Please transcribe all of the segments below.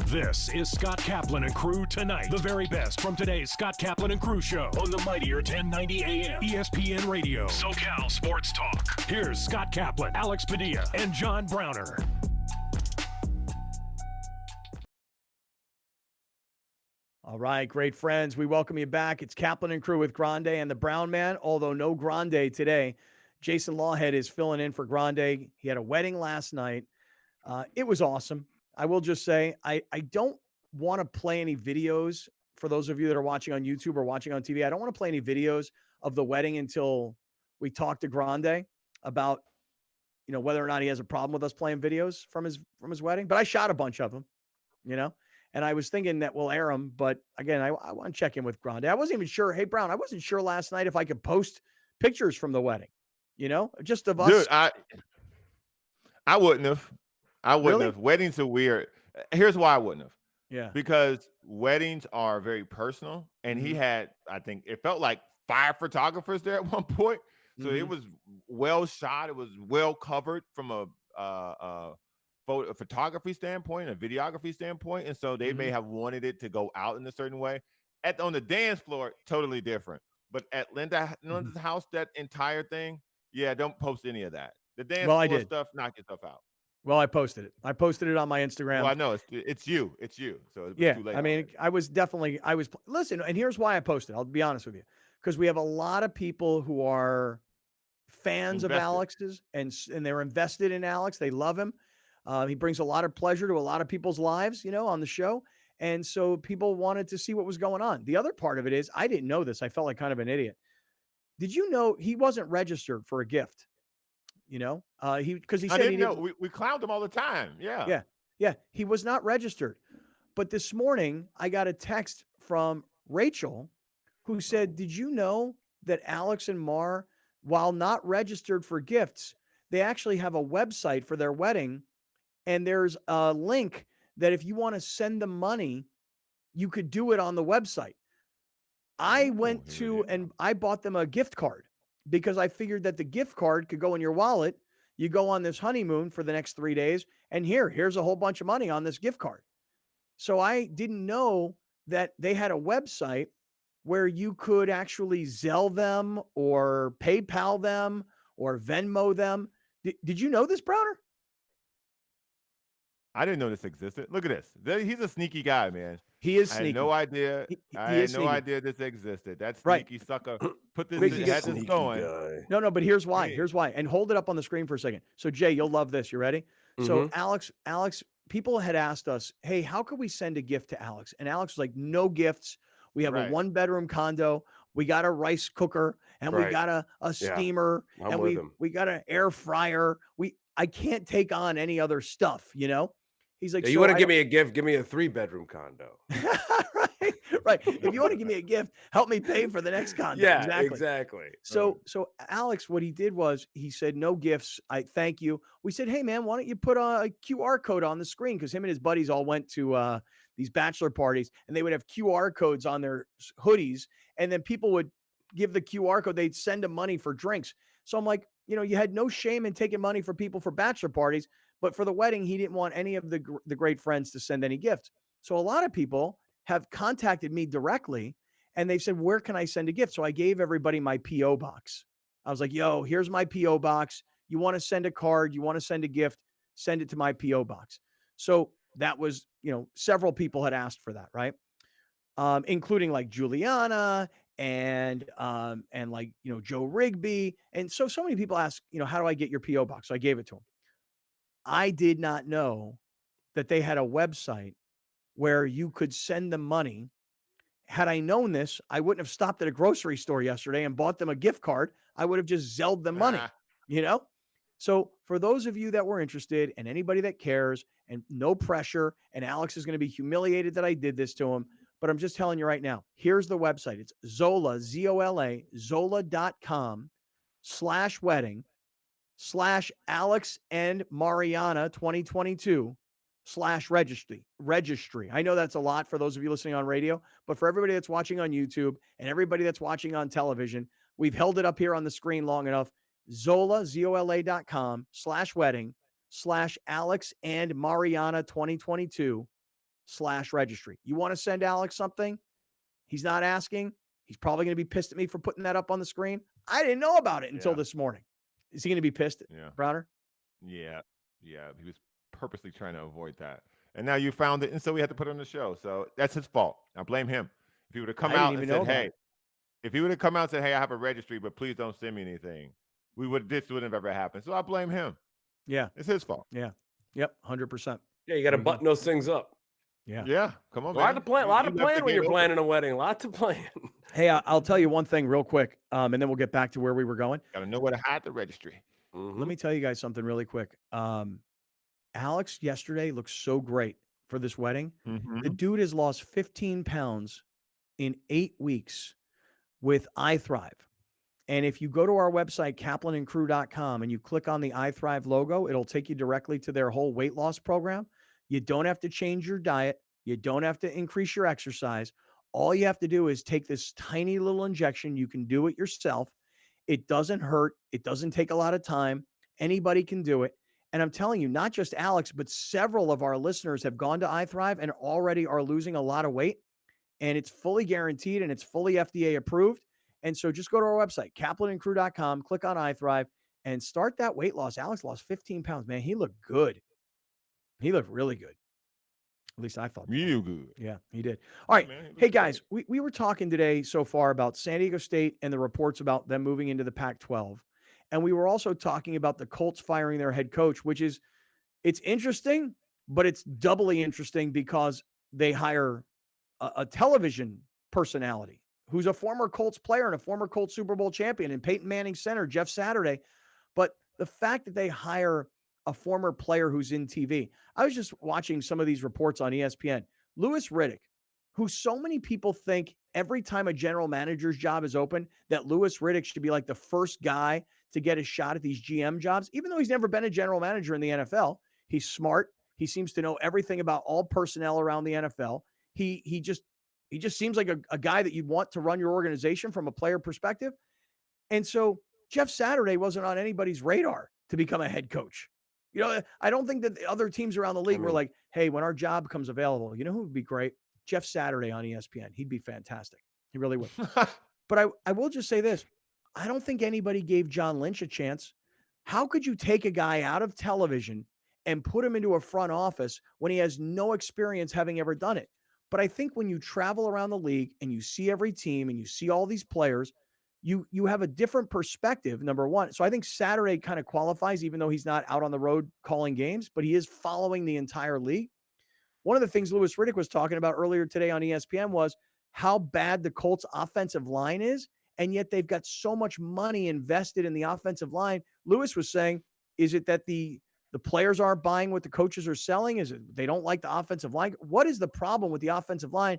This is Scott Kaplan and Crew Tonight. The very best from today's Scott Kaplan and Crew show on the mightier 1090 AM ESPN Radio. SoCal Sports Talk. Here's Scott Kaplan, Alex Padilla, and John Browner. All right, great friends. We welcome you back. It's Kaplan and Crew with Grande and the Brown Man, although no Grande today. Jason Lawhead is filling in for Grande. He had a wedding last night. It was awesome. I will just say, I don't want to play any videos for those of you that are watching on YouTube or watching on TV. I don't want to play any videos of the wedding until we talk to Grande about, whether or not he has a problem with us playing videos from his wedding. But I shot a bunch of them, and I was thinking that we'll air them. But again, I want to check in with Grande. I wasn't even sure. Hey, Brown, I wasn't sure last night if I could post pictures from the wedding, just of us. Dude, I wouldn't have. Really? Weddings are weird. Here's why I wouldn't have. Yeah. Because weddings are very personal. And he had, I think, it felt like 5 photographers there at one point. So it was well shot. It was well covered from a photography standpoint, a videography standpoint. And so they may have wanted it to go out in a certain way. On the dance floor, totally different. But at Linda's house, that entire thing, yeah, don't post any of that. The dance floor stuff, knock yourself out. Well, I posted it. I posted it on my Instagram. Well, I know it's you. It's you. So it's too late. I mean, listen, and here's why I posted. I'll be honest with you, because we have a lot of people who are fans of Alex's and they're invested in Alex. They love him. He brings a lot of pleasure to a lot of people's lives, on the show. And so people wanted to see what was going on. The other part of it is I didn't know this. I felt like kind of an idiot. Did you know he wasn't registered for a gift? Because he said I didn't know. We clowned him all the time. Yeah. Yeah. He was not registered. But this morning I got a text from Rachel who said, did you know that Alex and Mar, while not registered for gifts, they actually have a website for their wedding. And there's a link that if you want to send them money, you could do it on the website. I went to and I bought them a gift card because I figured that the gift card could go in your wallet. You go on this honeymoon for the next 3 days, and here's a whole bunch of money on this gift card. So I didn't know that they had a website where you could actually Zelle them or PayPal them or Venmo them. Did you know this, Browner? I didn't know this existed. Look at this. He's a sneaky guy, man. He is sneaky. I had no idea. I had no idea this existed. That sneaky sucker put this going. No, but here's why. Here's why. And hold it up on the screen for a second. So, Jay, you'll love this. You ready? So, Alex, people had asked us, hey, how could we send a gift to Alex? And Alex was like, no gifts. We have a 1-bedroom condo. We got a rice cooker and we got a steamer and we got an air fryer. I can't take on any other stuff, He's like, you want to give me a gift? Give me a 3-bedroom condo. right. If you want to give me a gift, help me pay for the next condo. Yeah, exactly. So Alex, what he did was he said, no gifts. I thank you. We said, hey man, why don't you put a QR code on the screen? Because him and his buddies all went to these bachelor parties and they would have QR codes on their hoodies. And then people would give the QR code. They'd send them money for drinks. So I'm like, you had no shame in taking money for people for bachelor parties. But for the wedding, he didn't want any of the great friends to send any gifts. So a lot of people have contacted me directly and they've said, where can I send a gift? So I gave everybody my P.O. box. I was like, yo, here's my P.O. box. You want to send a card? You want to send a gift? Send it to my P.O. box. So that was, several people had asked for that, right? Including like Juliana and like, Joe Rigby. And so many people ask, how do I get your P.O. box? So I gave it to him. I did not know that they had a website where you could send them money. Had I known this, I wouldn't have stopped at a grocery store yesterday and bought them a gift card. I would have just Zelled them money, So for those of you that were interested and anybody that cares and no pressure, and Alex is going to be humiliated that I did this to him, but I'm just telling you right now, here's the website. It's Zola, Zola, Zola.com/wedding /Alex and Mariana 2022 /registry. I know that's a lot for those of you listening on radio, but for everybody that's watching on YouTube and everybody that's watching on television, we've held it up here on the screen long enough. Zola, Zola.com /wedding /Alex and Mariana 2022 PAC-12/registry. You want to send Alex something? He's not asking. He's probably going to be pissed at me for putting that up on the screen. I didn't know about it until this morning. Is he going to be pissed, Browner? Yeah. He was purposely trying to avoid that. And now you found it, and so we had to put it on the show. So that's his fault. I blame him. If he would have come out and said, hey, if he would have come out and said, hey, I have a registry, but please don't send me anything, this wouldn't have ever happened. So I blame him. Yeah. It's his fault. Yeah. Yep. 100%. Yeah, you got to button those things up. Yeah. Come on, man. A lot to plan when you're planning a wedding. A lot to plan. Hey, I'll tell you one thing real quick, and then we'll get back to where we were going. Got to know where to hide the registry. Let me tell you guys something really quick. Alex yesterday looked so great for this wedding. The dude has lost 15 pounds in 8 weeks with iThrive. And if you go to our website, kaplanandcrew.com, and you click on the iThrive logo, it'll take you directly to their whole weight loss program. You don't have to change your diet. You don't have to increase your exercise. All you have to do is take this tiny little injection. You can do it yourself. It doesn't hurt. It doesn't take a lot of time. Anybody can do it. And I'm telling you, not just Alex, but several of our listeners have gone to iThrive and already are losing a lot of weight. And it's fully guaranteed and it's fully FDA approved. And so just go to our website, kaplanandcrew.com, click on iThrive, and start that weight loss. Alex lost 15 pounds. Man, he looked good. He looked really good. At least I thought. Real good. Yeah, he did. All right. Hey, guys, we were talking today so far about San Diego State and the reports about them moving into the Pac-12. And we were also talking about the Colts firing their head coach, which is, it's interesting, but it's doubly interesting because they hire a television personality who's a former Colts player and a former Colts Super Bowl champion and Peyton Manning center, Jeff Saturday. But the fact that they hire a former player who's in TV. I was just watching some of these reports on ESPN. Louis Riddick, who so many people think every time a general manager's job is open, that Louis Riddick should be like the first guy to get a shot at these GM jobs, even though he's never been a general manager in the NFL. He's smart. He seems to know everything about all personnel around the NFL. He just seems like a guy that you'd want to run your organization from a player perspective. And so Jeff Saturday wasn't on anybody's radar to become a head coach. You know, I don't think that the other teams around the league were like, hey, when our job becomes available, you know who would be great? Jeff Saturday on ESPN. He'd be fantastic. He really would. But I will just say this. I don't think anybody gave John Lynch a chance. How could you take a guy out of television and put him into a front office when he has no experience having ever done it? But I think when you travel around the league and you see every team and you see all these players, you have a different perspective, number one. So I think Saturday kind of qualifies, even though he's not out on the road calling games, but he is following the entire league. One of the things Louis Riddick was talking about earlier today on ESPN was how bad the Colts offensive line is, and yet they've got so much money invested in the offensive line. Louis was saying, is it that the players aren't buying what the coaches are selling? Is it they don't like the offensive line? What is the problem with the offensive line?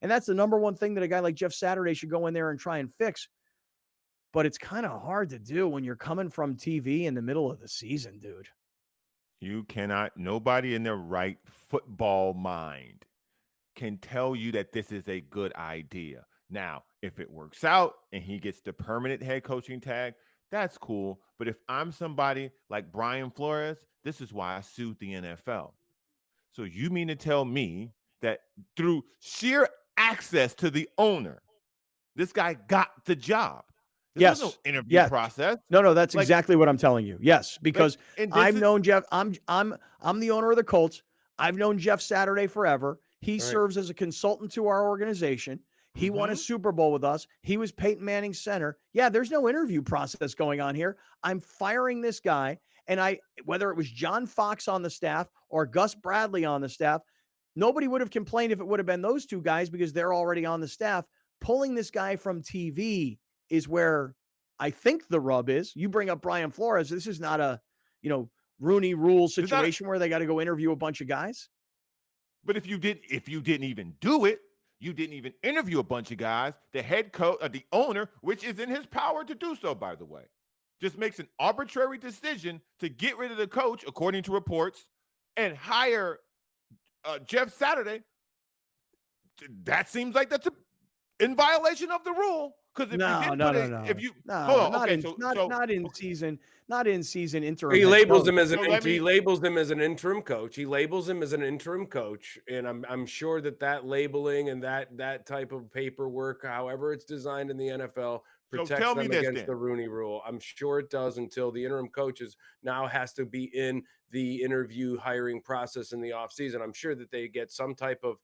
And that's the number one thing that a guy like Jeff Saturday should go in there and try and fix. But it's kind of hard to do when you're coming from TV in the middle of the season, dude. You cannot, nobody in their right football mind can tell you that this is a good idea. Now, if it works out and he gets the permanent head coaching tag, that's cool. But if I'm somebody like Brian Flores, this is why I sued the NFL. So you mean to tell me that through sheer access to the owner, this guy got the job? Yes. No interview process. No, that's exactly what I'm telling you. Yes, because I've known Jeff. I'm the owner of the Colts. I've known Jeff Saturday forever. He serves as a consultant to our organization. He won a Super Bowl with us. He was Peyton Manning's center. Yeah, there's no interview process going on here. I'm firing this guy, and whether it was John Fox on the staff or Gus Bradley on the staff, nobody would have complained if it would have been those two guys because they're already on the staff. Pulling this guy from TV is where I think the rub is. You bring up Brian Flores. This is not a, Rooney Rule situation where they got to go interview a bunch of guys. But if you didn't even do it, you didn't even interview a bunch of guys, the head coach, the owner, which is in his power to do so, by the way, just makes an arbitrary decision to get rid of the coach, according to reports, and hire Jeff Saturday. That seems like that's in violation of the rule. Because if you No, didn't no, put no, it, if no, you hold no, on, not okay, in so not so not in okay, season, not in season interim He head labels coach. him as so let he me labels him as an interim coach. He labels him as an interim coach, and I'm sure that labeling and that type of paperwork, however it's designed in the NFL, so protects tell me them this against then. the Rooney Rule. I'm sure it does until the interim coaches now has to be in the interview hiring process in the offseason. I'm sure that they get some type of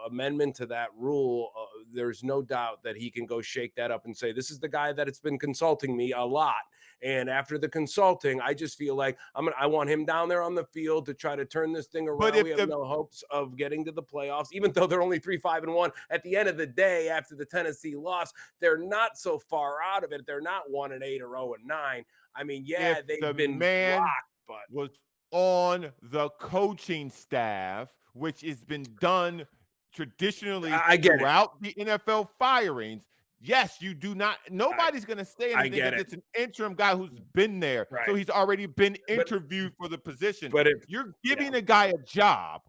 amendment to that rule. There's no doubt that he can go shake that up and say, this is the guy that it's been consulting me a lot. And after the consulting, I just feel like I want him down there on the field to try to turn this thing But around. We if have the no hopes of getting to the playoffs, even though they're only 3-5-1. At the end of the day, after the Tennessee loss, they're not so far out of it. They're not 1-8 or 0-9. I mean, yeah, if they've the been man rocked, but was on the coaching staff, which has been done traditionally I get it. throughout the NFL firings. Yes, you do not. Nobody's going to say I anything get if it. it's an interim guy who's been there. So Right. he's already been But interviewed for the position. but if You're yeah. giving a guy a job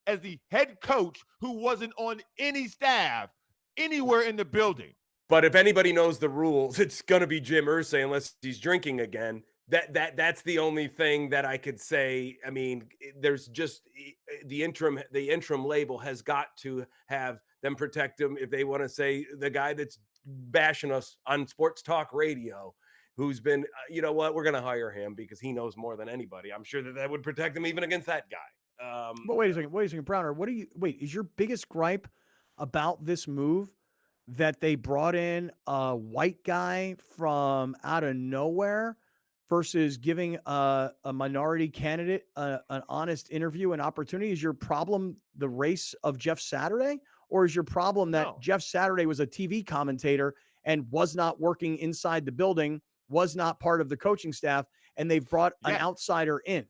as the head coach who wasn't on any staff anywhere in the building. But if anybody knows the rules, it's going to be Jim Irsay unless he's drinking again. That's the only thing that I could say. I mean, there's just the interim label has got to have them protect him if they want to say the guy that's bashing us on sports talk radio, who's been, you know what, we're going to hire him because he knows more than anybody. I'm sure that would protect him even against that guy. But wait a second, Browner. Is your biggest gripe about this move that they brought in a white guy from out of nowhere versus giving a minority candidate an honest interview and opportunity? Is your problem the race of Jeff Saturday? Or is your problem that No. Jeff Saturday was a TV commentator and was not working inside the building, was not part of the coaching staff, and they've brought an Yes. outsider in?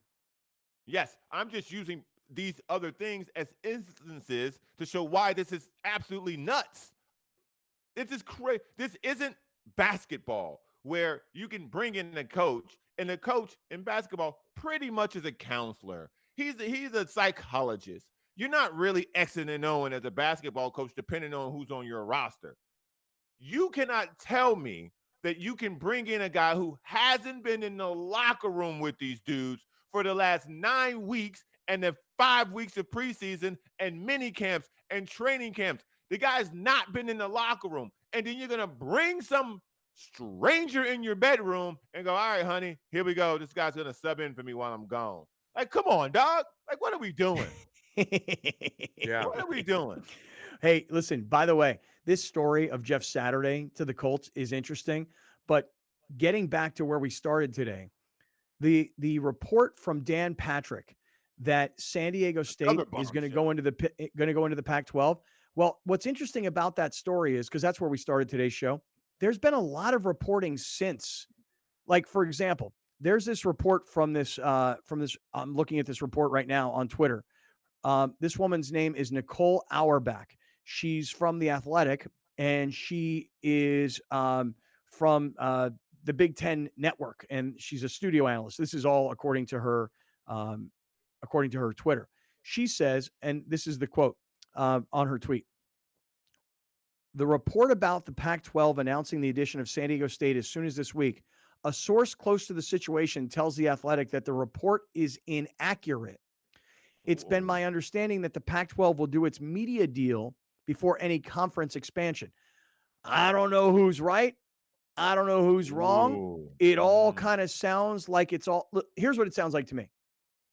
Yes, I'm just using these other things as instances to show why this is absolutely nuts. This is crazy. This isn't basketball where you can bring in a coach, and the coach in basketball pretty much is a counselor. He's a psychologist. You're not really Xing and Oing as a basketball coach, depending on who's on your roster. You cannot tell me that you can bring in a guy who hasn't been in the locker room with these dudes for the last 9 weeks and the 5 weeks of preseason and mini camps and training camps. The guy's not been in the locker room. And then you're going to bring some stranger in your bedroom and go, all right, honey, here we go. This guy's going to sub in for me while I'm gone. Like, come on, dog. Like, what are we doing? Yeah. What are we doing? Hey, listen, by the way, this story of Jeff Saturday to the Colts is interesting, but getting back to where we started today, the report from Dan Patrick that San Diego State Another is going to bombshell. go into the Pac-12. Well, what's interesting about that story is because that's where we started today's show. There's been a lot of reporting since. Like, for example, there's this report from this. I'm looking at this report right now on Twitter. This woman's name is Nicole Auerbach. She's from The Athletic, and she is from the Big Ten Network, and she's a studio analyst. This is all according to her Twitter. She says, and this is the quote on her tweet: "The report about the Pac-12 announcing the addition of San Diego State as soon as this week, a source close to the situation tells The Athletic that the report is inaccurate. It's been my understanding that the Pac-12 will do its media deal before any conference expansion." I don't know who's right. I don't know who's wrong. Ooh. It all kind of sounds like it's all. Look, here's what it sounds like to me.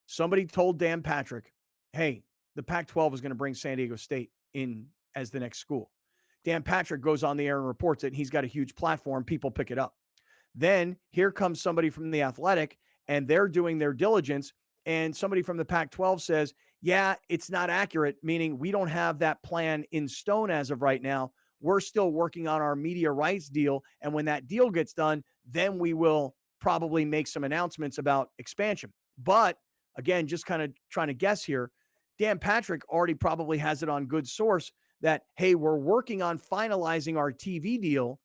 Somebody told Dan Patrick, hey, the Pac-12 is going to bring San Diego State in as the next school. Dan Patrick goes on the air and reports it, and he's got a huge platform. People pick it up. Then here comes somebody from The Athletic, and they're doing their diligence, and somebody from the Pac-12 says, yeah, it's not accurate, meaning we don't have that plan in stone as of right now. We're still working on our media rights deal, and when that deal gets done, then we will probably make some announcements about expansion. But again, just kind of trying to guess here, Dan Patrick already probably has it on good source that, hey, we're working on finalizing our TV deal,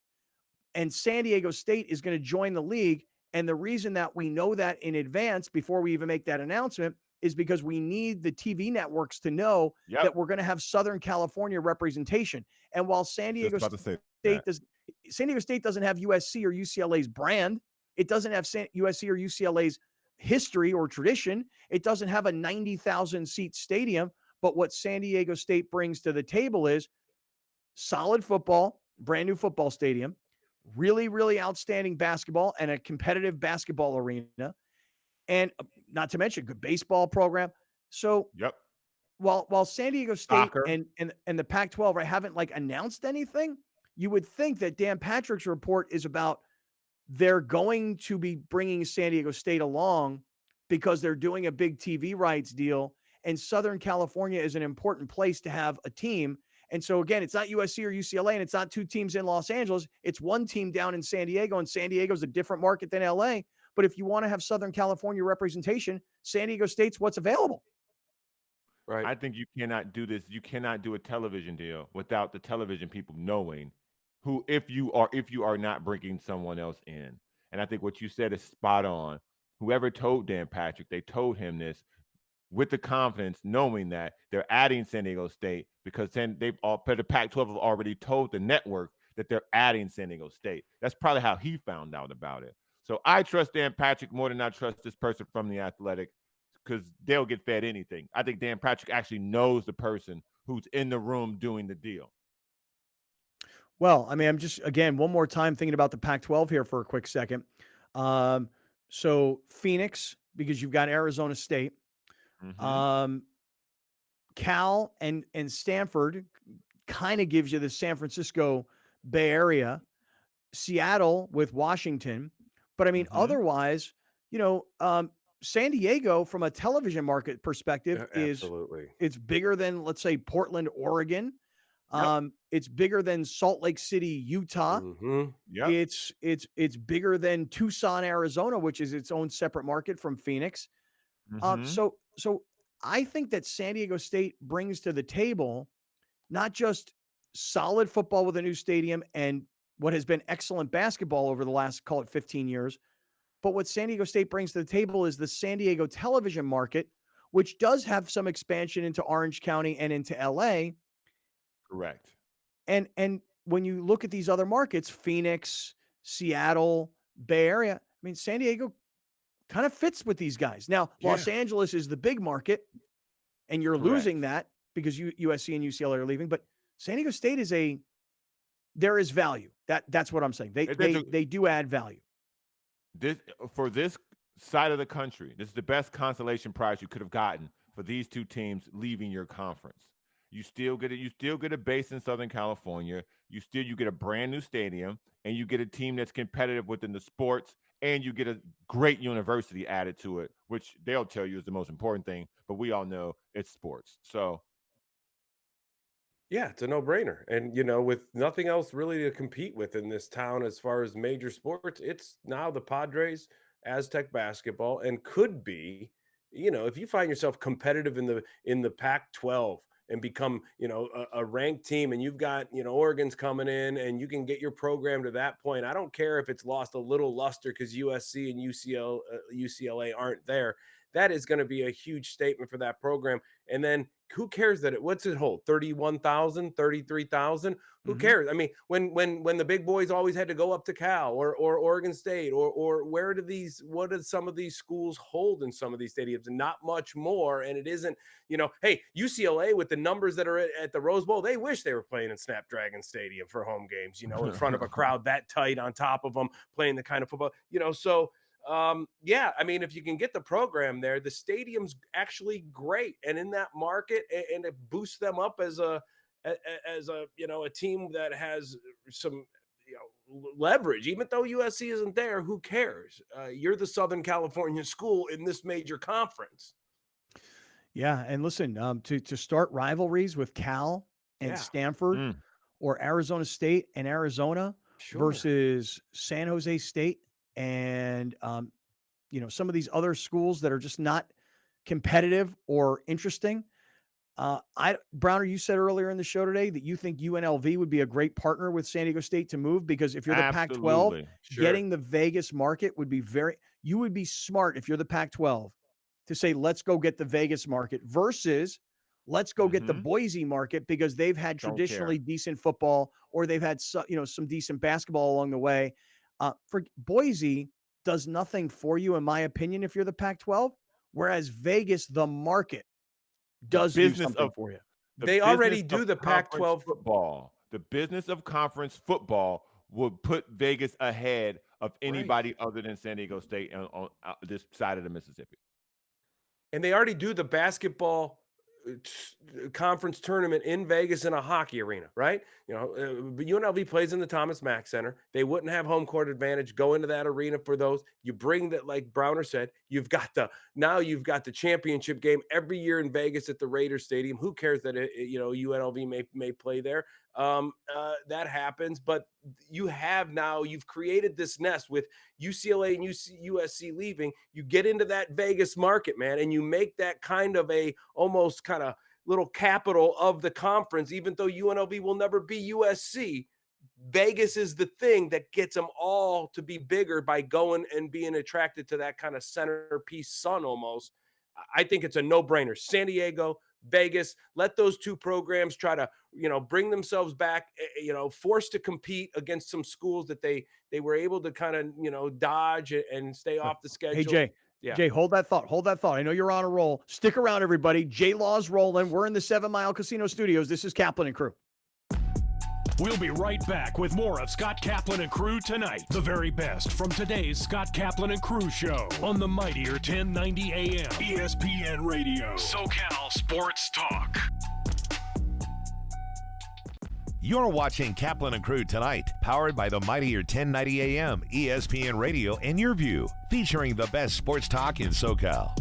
and San Diego State is going to join the league. And the reason that we know that in advance before we even make that announcement is because we need the TV networks to know Yep. that we're going to have Southern California representation. And while San Diego Just about to say State that. San Diego State doesn't have USC or UCLA's brand. It doesn't have USC or UCLA's history or tradition. It doesn't have a 90,000 seat stadium. But what San Diego State brings to the table is solid football, brand new football stadium, really, really outstanding basketball, and a competitive basketball arena. And not to mention good baseball program. So Yep. while San Diego State Soccer. and the Pac-12 haven't like announced anything, you would think that Dan Patrick's report is about they're going to be bringing San Diego State along because they're doing a big TV rights deal, and Southern California is an important place to have a team. And so again, it's not USC or UCLA, and it's not two teams in Los Angeles. It's one team down in San Diego, and San Diego is a different market than LA. But if you want to have Southern California representation, San Diego State's what's available. Right. I think you cannot do this. You cannot do a television deal without the television people knowing who, if you are not bringing someone else in. And I think what you said is spot on. Whoever told Dan Patrick, they told him this with the confidence, knowing that they're adding San Diego State because the Pac-12 have already told the network that they're adding San Diego State. That's probably how he found out about it. So I trust Dan Patrick more than I trust this person from The Athletic, because they'll get fed anything. I think Dan Patrick actually knows the person who's in the room doing the deal. Well, I mean, I'm just, again, one more time thinking about the Pac-12 here for a quick second. So Phoenix, because you've got Arizona State, Cal and Stanford kind of gives you the San Francisco Bay Area, Seattle with Washington. But I mean, otherwise, San Diego, from a television market perspective, absolutely, it's bigger than, let's say, Portland, Oregon. Yep. It's bigger than Salt Lake City, Utah. Yep. It's bigger than Tucson, Arizona, which is its own separate market from Phoenix. So I think that San Diego State brings to the table not just solid football with a new stadium and what has been excellent basketball over the last, call it 15 years, but what San Diego State brings to the table is the San Diego television market, which does have some expansion into Orange County and into LA. Correct. And when you look at these other markets, Phoenix, Seattle, Bay Area, I mean, San Diego kind of fits with these guys. Now, Los Angeles is the big market, and you're losing that because USC and UCLA are leaving. But San Diego State there is value. That's what I'm saying. They do add value. For this side of the country, this is the best consolation prize you could have gotten for these two teams leaving your conference. You still get a base in Southern California. You get a brand new stadium, and you get a team that's competitive within the sports, and you get a great university added to it, which they'll tell you is the most important thing, but we all know it's sports. So yeah, it's a no-brainer. And with nothing else really to compete with in this town as far as major sports, it's now the Padres, Aztec basketball, and could be, if you find yourself competitive in the Pac-12 and become, a ranked team, and you've got, Oregon's coming in, and you can get your program to that point. I don't care if it's lost a little luster because USC and UCLA aren't there. That is going to be a huge statement for that program. And then who cares what's it hold? 31,000, 33,000? Who cares? I mean, when the big boys always had to go up to Cal or Oregon State or what do some of these schools hold in some of these stadiums? And not much more. And it isn't, hey, UCLA with the numbers that are at the Rose Bowl, they wish they were playing in Snapdragon Stadium for home games, in front of a crowd that tight on top of them, playing the kind of football, so I mean, if you can get the program there, the stadium's actually great, and in that market, and it boosts them up as a a team that has some leverage. Even though USC isn't there, who cares? You're the Southern California school in this major conference. Yeah, and listen, to start rivalries with Cal and Stanford or Arizona State and Arizona versus San Jose State and some of these other schools that are just not competitive or interesting. Browner, you said earlier in the show today that you think UNLV would be a great partner with San Diego State to move, because if you're the Pac-12, getting the Vegas market would be you would be smart if you're the Pac-12 to say, let's go get the Vegas market versus let's go get the Boise market because they've had traditionally decent football or they've had some decent basketball along the way. For Boise does nothing for you, in my opinion, if you're the Pac-12, whereas Vegas, the market, does do something for you. They already do the Pac-12 football. The business of conference football would put Vegas ahead of anybody other than San Diego State on this side of the Mississippi. And they already do the basketball conference tournament in Vegas in a hockey arena, right? UNLV plays in the Thomas Mack Center. They wouldn't have home court advantage. Go into that arena for those. You bring that, like Browner said, you've got the championship game every year in Vegas at the Raiders Stadium. Who cares that UNLV may play there? That happens, but you've created this nest with UCLA and USC leaving. You get into that Vegas market, man, and you make that kind of a almost kind of little capital of the conference, even though UNLV will never be USC. Vegas is the thing that gets them all to be bigger by going and being attracted to that kind of centerpiece sun almost. I think it's a no-brainer. San Diego, Vegas, let those two programs try to, bring themselves back, forced to compete against some schools that they were able to kind of, dodge and stay off the schedule. Hey, Jay. Yeah. Jay, hold that thought. I know you're on a roll. Stick around, everybody. Jay Law's rolling. We're in the 7 Mile Casino Studios. This is Kaplan and Crew. We'll be right back with more of Scott Kaplan and Crew tonight. The very best from today's Scott Kaplan and Crew show on the mightier 1090 AM ESPN Radio. SoCal Sports Talk. You're watching Kaplan and Crew tonight, powered by the mightier 1090 AM ESPN Radio and Your View, featuring the best sports talk in SoCal.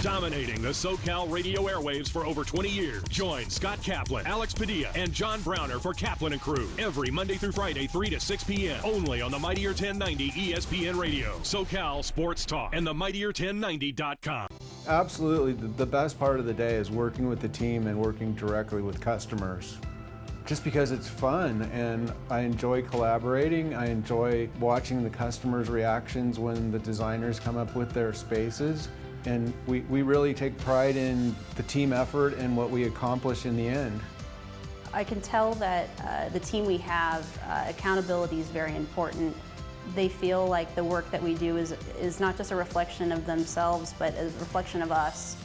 Dominating the SoCal radio airwaves for over 20 years. Join Scott Kaplan, Alex Padilla, and John Browner for Kaplan and Crew every Monday through Friday, 3 to 6 p.m. Only on the mightier 1090 ESPN Radio, SoCal Sports Talk, and the mightier1090.com. Absolutely. The best part of the day is working with the team and working directly with customers. Just because it's fun and I enjoy collaborating. I enjoy watching the customers' reactions when the designers come up with their spaces. And we really take pride in the team effort and what we accomplish in the end. I can tell that the team we have, accountability is very important. They feel like the work that we do is not just a reflection of themselves, but a reflection of us.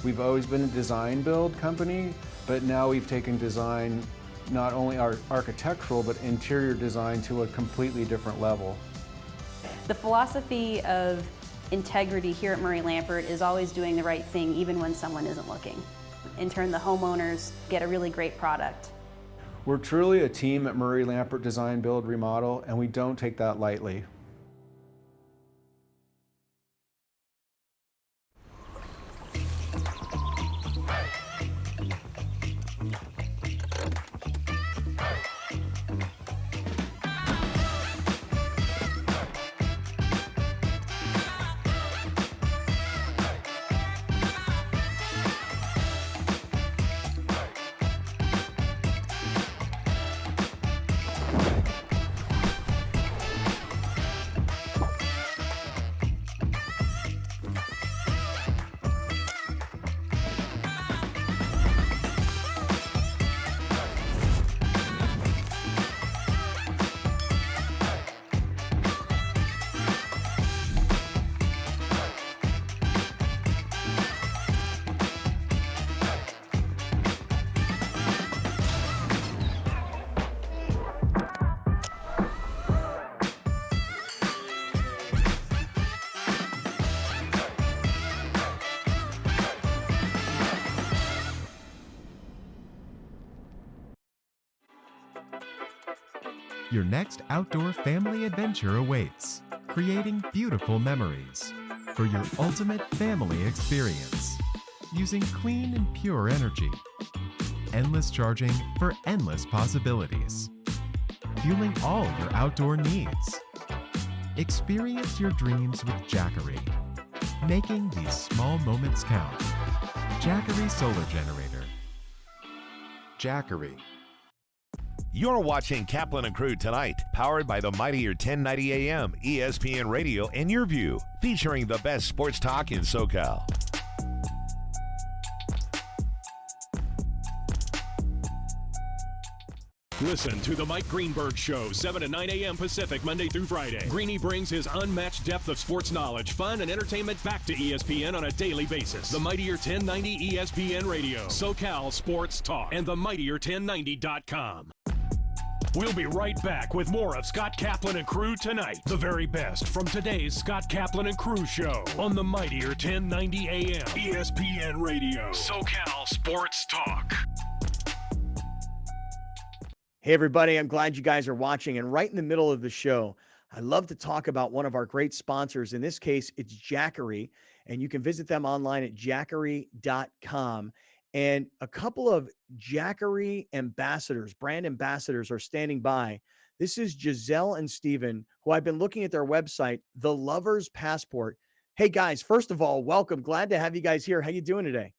We've always been a design build company, but now we've taken design, not only architectural, but interior design to a completely different level. The philosophy of integrity here at Murray Lampert is always doing the right thing even when someone isn't looking. In turn, the homeowners get a really great product. We're truly a team at Murray Lampert Design, Build, Remodel, and we don't take that lightly. Your next outdoor family adventure awaits, creating beautiful memories for your ultimate family experience. Using clean and pure energy. Endless charging for endless possibilities. Fueling all your outdoor needs. Experience your dreams with Jackery. Making these small moments count. Jackery Solar Generator. Jackery. You're watching Kaplan and Crew Tonight, powered by the mightier 1090 AM, ESPN Radio, and Your View, featuring the best sports talk in SoCal. Listen to the Mike Greenberg Show, 7 to 9 a.m. Pacific, Monday through Friday. Greeny brings his unmatched depth of sports knowledge, fun, and entertainment back to ESPN on a daily basis. The mightier 1090 ESPN Radio, SoCal Sports Talk, and the mightier1090.com. We'll be right back with more of Scott Kaplan and Crew Tonight. The very best from today's Scott Kaplan and Crew Show on the mightier 1090 AM, ESPN Radio, SoCal Sports Talk. Hey, everybody, I'm glad you guys are watching. And right in the middle of the show, I love to talk about one of our great sponsors. In this case, it's Jackery, and you can visit them online at jackery.com. And a couple of Jackery ambassadors, brand ambassadors, are standing by. This is Giselle and Steven, who I've been looking at their website, The Lover's Passport. Hey, guys, first of all, welcome. Glad to have you guys here. How you doing today?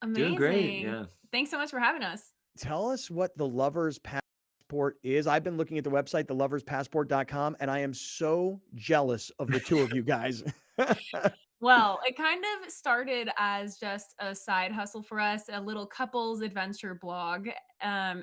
Amazing. Doing great, yeah. Thanks so much for having us. Tell us what The Lover's Passport is. I've been looking at the website, theloverspassport.com, and I am so jealous of the two of you guys. Well, it kind of started as just a side hustle for us, a little couples adventure blog,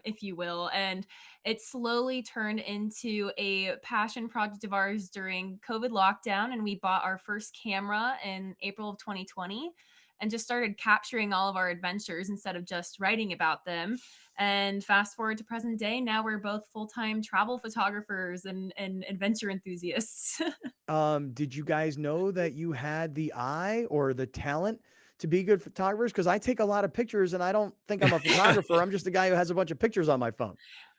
if you will. And it slowly turned into a passion project of ours during COVID lockdown. And we bought our first camera in April of 2020 and just started capturing all of our adventures instead of just writing about them. And fast forward to present day, now we're both full-time travel photographers and adventure enthusiasts. Did you guys know that you had the eye or the talent to be good photographers? Because I take a lot of pictures and I don't think I'm a photographer. I'm just a guy who has a bunch of pictures on my phone.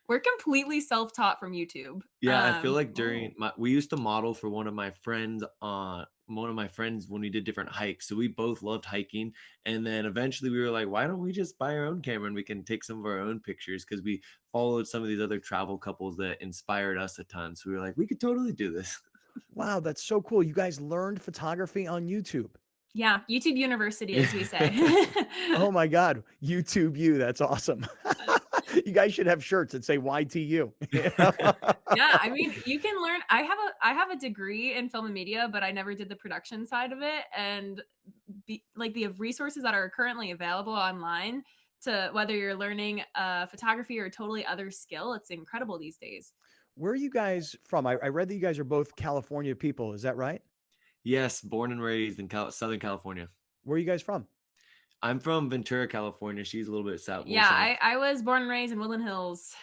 We're completely self-taught from YouTube. Yeah, I feel like we used to model for one of my friends when we did different hikes. So we both loved hiking. And then eventually we were like, why don't we just buy our own camera and we can take some of our own pictures? Because we followed some of these other travel couples that inspired us a ton. So we were like, we could totally do this. Wow, that's so cool. You guys learned photography on YouTube. Yeah, YouTube University, as we say. Oh my God, YouTube U. That's awesome. You guys should have shirts that say YTU. Yeah, I mean, you can learn. I have a degree in film and media, but I never did the production side of it. And the resources that are currently available online to whether you're learning photography or a totally other skill, it's incredible these days. Where are you guys from? I read that you guys are both California people. Is that right? Yes, born and raised in Southern California. Where are you guys from? I'm from Ventura, California. She's a little bit south. Yeah, I was born and raised in Woodland Hills.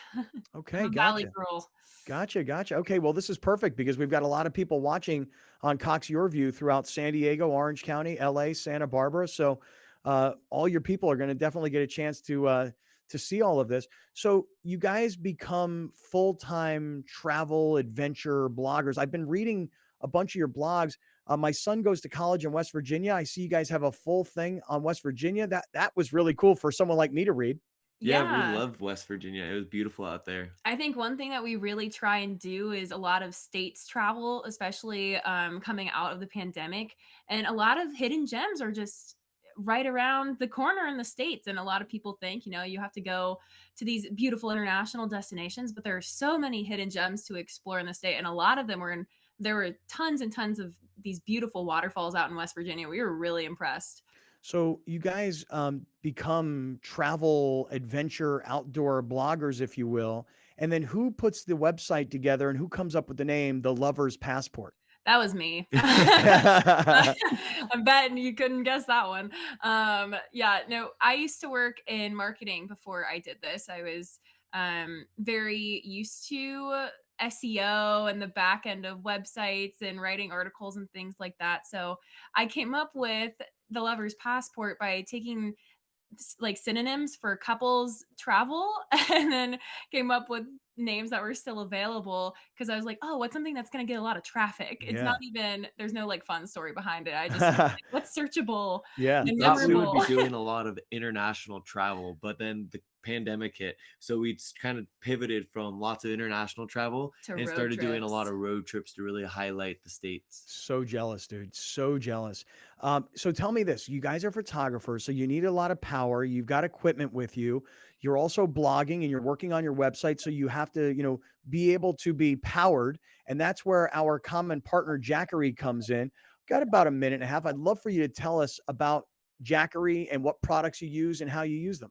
Okay, I'm a Valley girl. Gotcha. Okay, well, this is perfect because we've got a lot of people watching on Cox Your View throughout San Diego, Orange County, LA, Santa Barbara. So all your people are going to definitely get a chance to see all of this. So you guys become full-time travel adventure bloggers. I've been reading a bunch of your blogs. My son goes to college in West Virginia. I see you guys have a full thing on West Virginia. That was really cool for someone like me to read. Yeah, we loved West Virginia. It was beautiful out there. I think one thing that we really try and do is a lot of states travel, especially coming out of the pandemic. And a lot of hidden gems are just right around the corner in the States. And a lot of people think, you have to go to these beautiful international destinations, but there are so many hidden gems to explore in the state. And a lot of them there were tons and tons of these beautiful waterfalls out in West Virginia. We were really impressed. So you guys become travel, adventure, outdoor bloggers, if you will. And then who puts the website together and who comes up with the name, The Lover's Passport? That was me. I'm betting you couldn't guess that one. I used to work in marketing before I did this. I was very used to SEO and the back end of websites and writing articles and things like that. So I came up with The Lover's Passport by taking synonyms for couples travel and then came up with names that were still available because I was like, oh, what's something that's going to get a lot of traffic? It's not even, there's no fun story behind it. I just what's searchable and memorable. We would be doing a lot of international travel, but then pandemic hit. So we kind of pivoted from lots of international travel To and road started doing a trips. lot of road trips to really highlight the states. So jealous, dude. So jealous. So tell me this. You guys are photographers, so you need a lot of power. You've got equipment with you. You're also blogging and you're working on your website. So you have to, be able to be powered. And that's where our common partner, Jackery, comes in. Got about a minute and a half. I'd love for you to tell us about Jackery and what products you use and how you use them.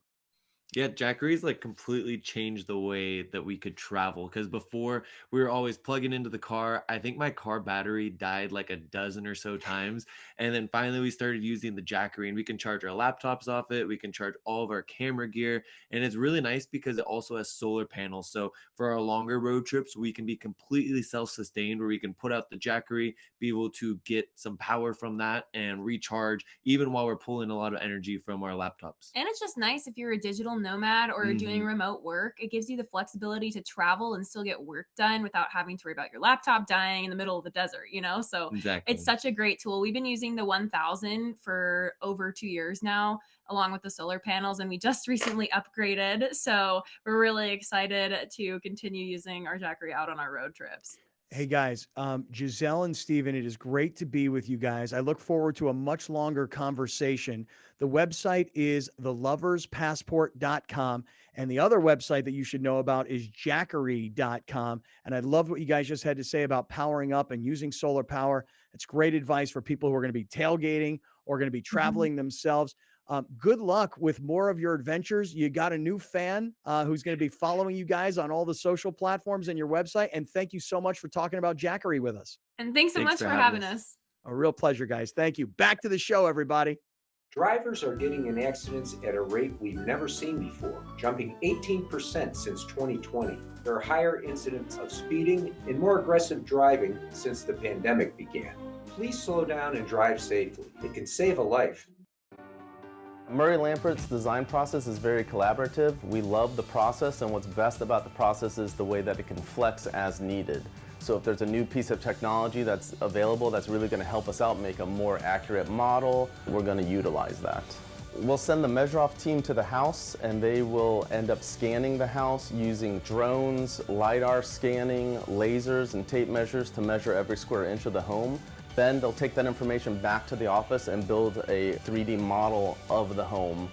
Yeah, Jackery's like completely changed the way that we could travel, because before we were always plugging into the car. I think my car battery died like a dozen or so times. And then finally we started using the Jackery, and we can charge our laptops off it. We can charge all of our camera gear. And it's really nice because it also has solar panels. So for our longer road trips, we can be completely self-sustained, where we can put out the Jackery, be able to get some power from that and recharge even while we're pulling a lot of energy from our laptops. And it's just nice if you're a digital nomad or doing remote work. It gives you the flexibility to travel and still get work done without having to worry about your laptop dying in the middle of the desert, So Exactly. it's such a great tool. We've been using the 1000 for over 2 years now, along with the solar panels, and we just recently upgraded. So we're really excited to continue using our Jackery out on our road trips. Hey guys, Giselle and Steven, it is great to be with you guys. I look forward to a much longer conversation. The website is theloverspassport.com, and the other website that you should know about is jackery.com. And I love what you guys just had to say about powering up and using solar power. It's great advice for people who are going to be tailgating or going to be traveling themselves. Good luck with more of your adventures. You got a new fan who's going to be following you guys on all the social platforms and your website. And thank you so much for talking about Jackery with us. And thanks so much for having us. A real pleasure, guys. Thank you. Back to the show, everybody. Drivers are getting in accidents at a rate we've never seen before, jumping 18% since 2020. There are higher incidents of speeding and more aggressive driving since the pandemic began. Please slow down and drive safely. It can save a life. Murray Lampert's design process is very collaborative. We love the process, and what's best about the process is the way that it can flex as needed. So if there's a new piece of technology that's available that's really going to help us out make a more accurate model, we're going to utilize that. We'll send the measure-off team to the house, and they will end up scanning the house using drones, LiDAR scanning, lasers, and tape measures to measure every square inch of the home. Then they'll take that information back to the office and build a 3D model of the home.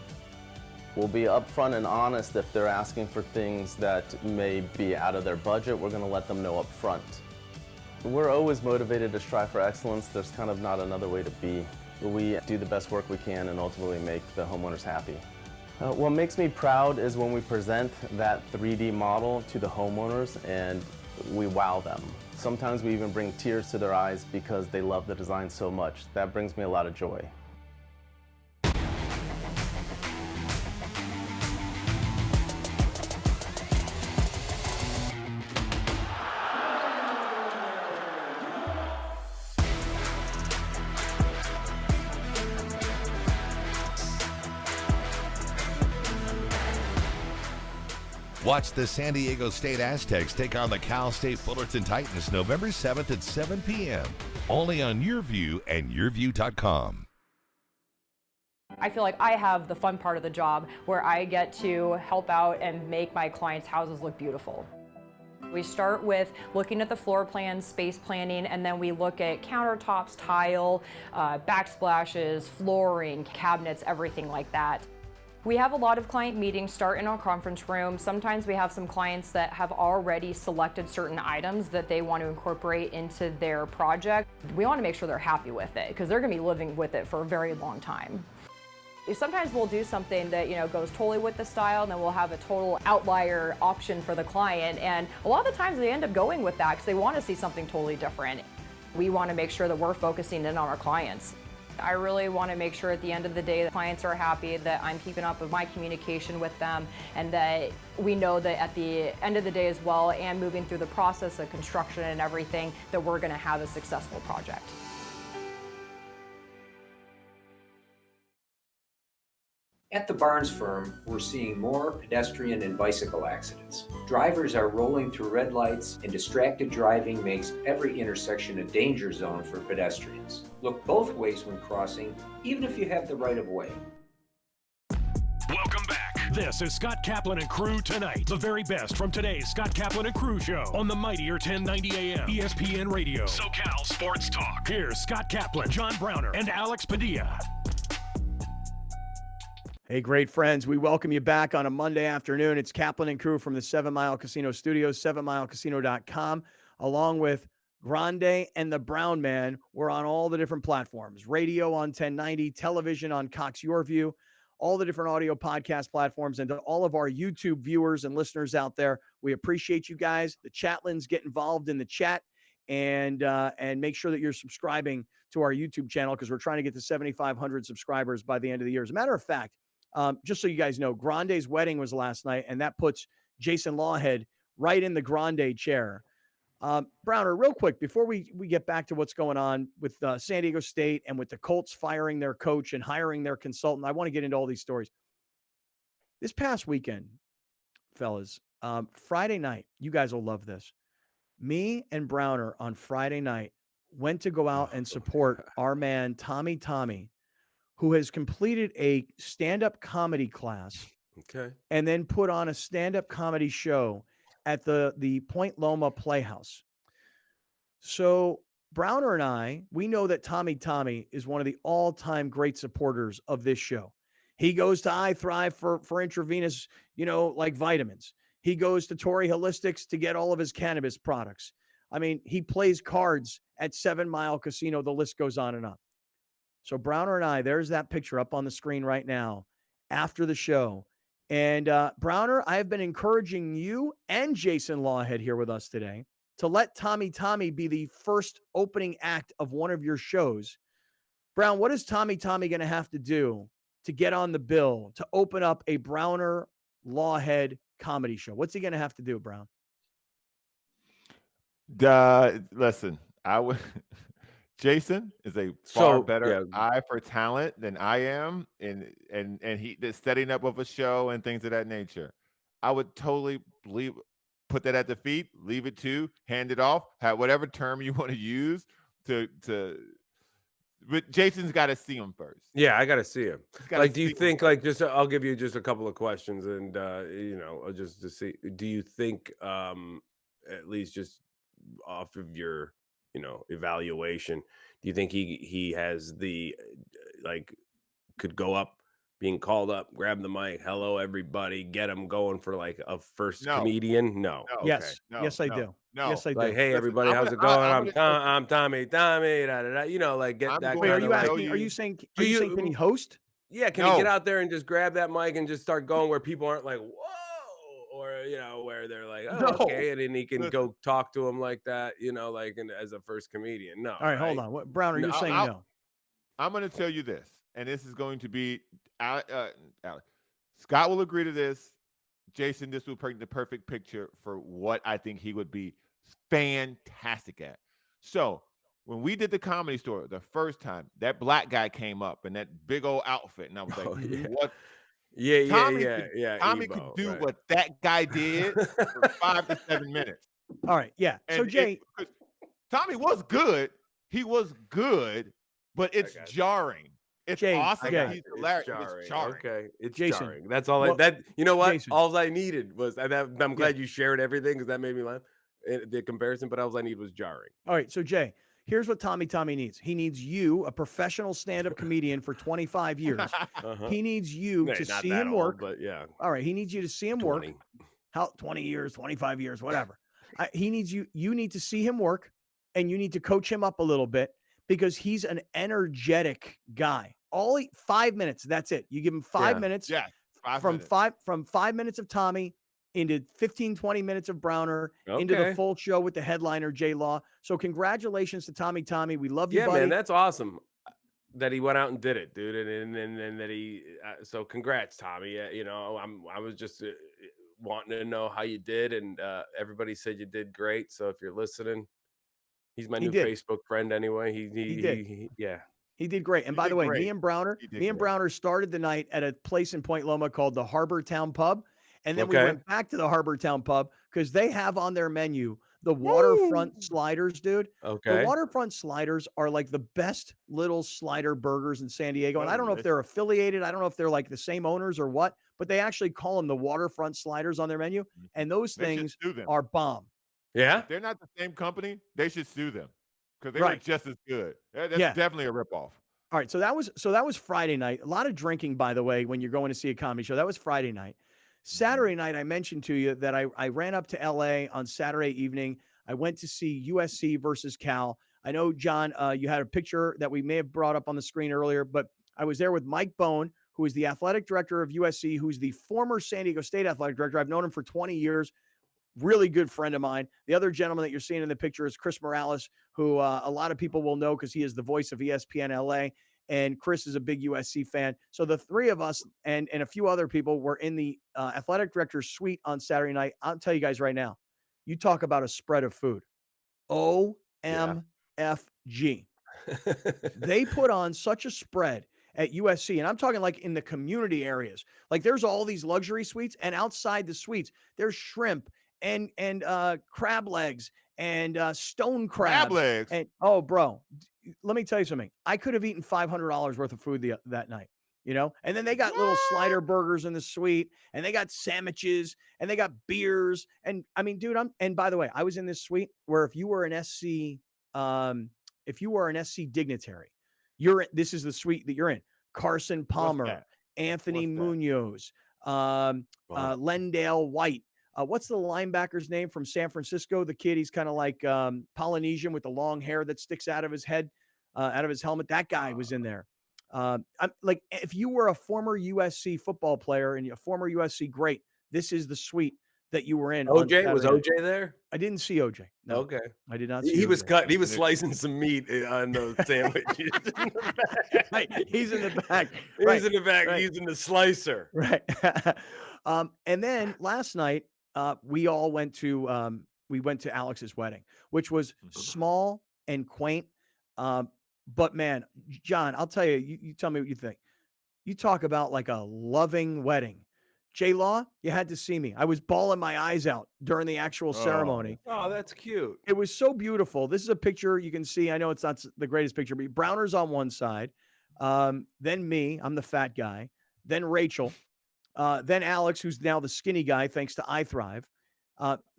We'll be upfront and honest if they're asking for things that may be out of their budget. We're going to let them know up front. We're always motivated to strive for excellence. There's kind of not another way to be. We do the best work we can and ultimately make the homeowners happy. What makes me proud is when we present that 3D model to the homeowners and we wow them. Sometimes we even bring tears to their eyes because they love the design so much. That brings me a lot of joy. Watch the San Diego State Aztecs take on the Cal State Fullerton Titans November 7th at 7 p.m. Only on YourView and YourView.com. I feel like I have the fun part of the job where I get to help out and make my clients' houses look beautiful. We start with looking at the floor plan, space planning, and then we look at countertops, tile, backsplashes, flooring, cabinets, everything like that. We have a lot of client meetings start in our conference room. Sometimes we have some clients that have already selected certain items that they want to incorporate into their project. We want to make sure they're happy with it because they're going to be living with it for a very long time. Sometimes we'll do something that goes totally with the style, and then we'll have a total outlier option for the client. And a lot of the times they end up going with that because they want to see something totally different. We want to make sure that we're focusing in on our clients. I really want to make sure at the end of the day the clients are happy, that I'm keeping up with my communication with them, and that we know that at the end of the day as well, and moving through the process of construction and everything, that we're going to have a successful project. At the Barnes firm, we're seeing more pedestrian and bicycle accidents. Drivers are rolling through red lights, and distracted driving makes every intersection a danger zone for pedestrians. Look both ways when crossing, even if you have the right of way. Welcome back. This is Scott Kaplan and Crew Tonight. The very best from today's Scott Kaplan and Crew show on the mightier 1090 AM ESPN Radio. SoCal Sports Talk. Here's Scott Kaplan, John Browner, and Alex Padilla. Hey, great friends. We welcome you back on a Monday afternoon. It's Kaplan and Crew from the 7 Mile Casino Studios, 7milecasino.com, along with Grande and the Brown Man. We're on all the different platforms, radio on 1090, television on Cox Your View, all the different audio podcast platforms, and to all of our YouTube viewers and listeners out there, we appreciate you guys. The chatlins, get involved in the chat and make sure that you're subscribing to our YouTube channel because we're trying to get to 7,500 subscribers by the end of the year. As a matter of fact, just so you guys know, Grande's wedding was last night, and that puts Jason Lawhead right in the Grande chair. Browner, real quick, before we get back to what's going on with San Diego State and with the Colts firing their coach and hiring their consultant, I want to get into all these stories. This past weekend, fellas, Friday night, you guys will love this. Me and Browner on Friday night went to go out and support our man, Tommy, who has completed a stand-up comedy class and then put on a stand-up comedy show at the Point Loma Playhouse. So Browner and I, we know that Tommy is one of the all-time great supporters of this show. He goes to iThrive for intravenous, like vitamins. He goes to Torrey Holistics to get all of his cannabis products. I mean, he plays cards at 7 Mile Casino. The list goes on and on. So Browner and I, there's that picture up on the screen right now after the show. And Browner, I have been encouraging you and Jason Lawhead here with us today to let Tommy be the first opening act of one of your shows. Brown, what is Tommy going to have to do to get on the bill to open up a Browner Lawhead comedy show? What's he going to have to do, Brown? Listen, I would. Jason is a far better eye for talent than I am, and he the setting up of a show and things of that nature. I would totally put that at the feet, leave it to, hand it off, have whatever term you want to use to. But Jason's got to see him first. Yeah, I got to see him. Like, do you think I'll give you just a couple of questions, and just to see. Do you think at least just off of your evaluation, do you think he has the could go up, being called up, grab the mic, hello everybody, get him going for like a first comedian? No. Yes. Yes, I do. No. Yes, I do. Like, hey everybody, how's it going? I'm Tommy. Da, da, da. Like get that. Wait, are you asking? Are you saying? Can he host? Yeah, can he get out there and just grab that mic and just start going where people aren't like, whoa, or where they're like, oh, okay, and then he can go talk to him like that, as a first comedian. No. All right, hold on. What, Brown, are you saying no? I'm going to tell you this, and this is going to be Alex. Scott will agree to this. Jason, this will paint the perfect picture for what I think he would be fantastic at. So when we did the Comedy Store the first time, that black guy came up in that big old outfit, and I was like, what? Tommy could do what that guy did for 5 to 7 minutes. All right, yeah. And so Jay, Tommy was good. He was good, but it's jarring. It's awesome. He's hilarious. It's jarring. Okay, it's Jason, jarring. That's all. You know what? Jason. All I needed was. I'm glad you shared everything because that made me laugh. The comparison, but all I need was jarring. All right, so Jay, here's what Tommy needs. He needs you, a professional stand-up comedian for 25 years. He needs you to see him work. But yeah. All right, he needs you to see him 20. work. How 20 years, 25 years, whatever. He needs you. You need to see him work, and you need to coach him up a little bit because he's an energetic guy. 5 minutes. That's it. You give him 5 minutes. Yeah. From 5 minutes of Tommy into 15, 20 minutes of Browner, into the full show with the headliner, J Law. So congratulations to Tommy. We love you, buddy. Yeah, man, that's awesome that he went out and did it, dude. And that he, so congrats, Tommy. I was just wanting to know how you did. And everybody said you did great. So if you're listening, he's my new Facebook friend anyway. He did. He did great. And by the way, me and Browner started the night at a place in Point Loma called the Harbor Town Pub. And then we went back to the Harbor Town Pub because they have on their menu the waterfront sliders, dude. The Okay. waterfront sliders are like the best little slider burgers in San Diego. And I don't know if they're Delicious. affiliated. I don't know if they're like the same owners or what, but they actually call them the waterfront sliders on their menu. And those They should things sue them. are bomb. Yeah. If they're not the same company, they should sue them because they were Right. just as good. That's Yeah. definitely a ripoff. All right, so that was Friday night. A lot of drinking, by the way, when you're going to see a comedy show. That was Friday night. Saturday night, I mentioned to you that I ran up to LA on Saturday evening. I went to see USC versus Cal. I know, John, you had a picture that we may have brought up on the screen earlier, but I was there with Mike Bone, who is the athletic director of USC, who's the former San Diego State athletic director. I've known him for 20 years. Really good friend of mine. The other gentleman that you're seeing in the picture is Chris Morales, who a lot of people will know because he is the voice of ESPN LA. And Chris is a big USC fan. So the three of us and a few other people were in the athletic director's suite on Saturday night. I'll tell you guys right now, you talk about a spread of food. OMFG. They put on such a spread at USC, and I'm talking like in the community areas. Like there's all these luxury suites, and outside the suites, there's shrimp and crab legs and stone crabs. Crab legs. And oh, bro, let me tell you something. I could have eaten $500 worth of food that night. And then they got little slider burgers in the suite, and they got sandwiches, and they got beers, and I mean, dude, and by the way, I was in this suite where if you were an SC dignitary, this is the suite that you're in. Carson Palmer, Anthony Munoz, Lendale White. What's the linebacker's name from San Francisco? The kid, he's kind of like Polynesian with the long hair that sticks out of his head, out of his helmet. That guy was in there. I'm like, if you were a former USC football player and a former USC great, this is the suite that you were in. OJ, was OJ there? I didn't see OJ. No, okay. I did not see He OJ. was cut. He was slicing some meat on the sandwich. Right. He's in the back. He's in the back using the slicer. Right. And then last night, we all went to Alex's wedding, which was small and quaint. But man, John, I'll tell you, you tell me what you think. You talk about like a loving wedding. J Law, you had to see me. I was bawling my eyes out during the actual ceremony. Oh, that's cute. It was so beautiful. This is a picture you can see. I know it's not the greatest picture, but Browner's on one side. Then me, I'm the fat guy. Then Rachel. Then Alex, who's now the skinny guy, thanks to iThrive.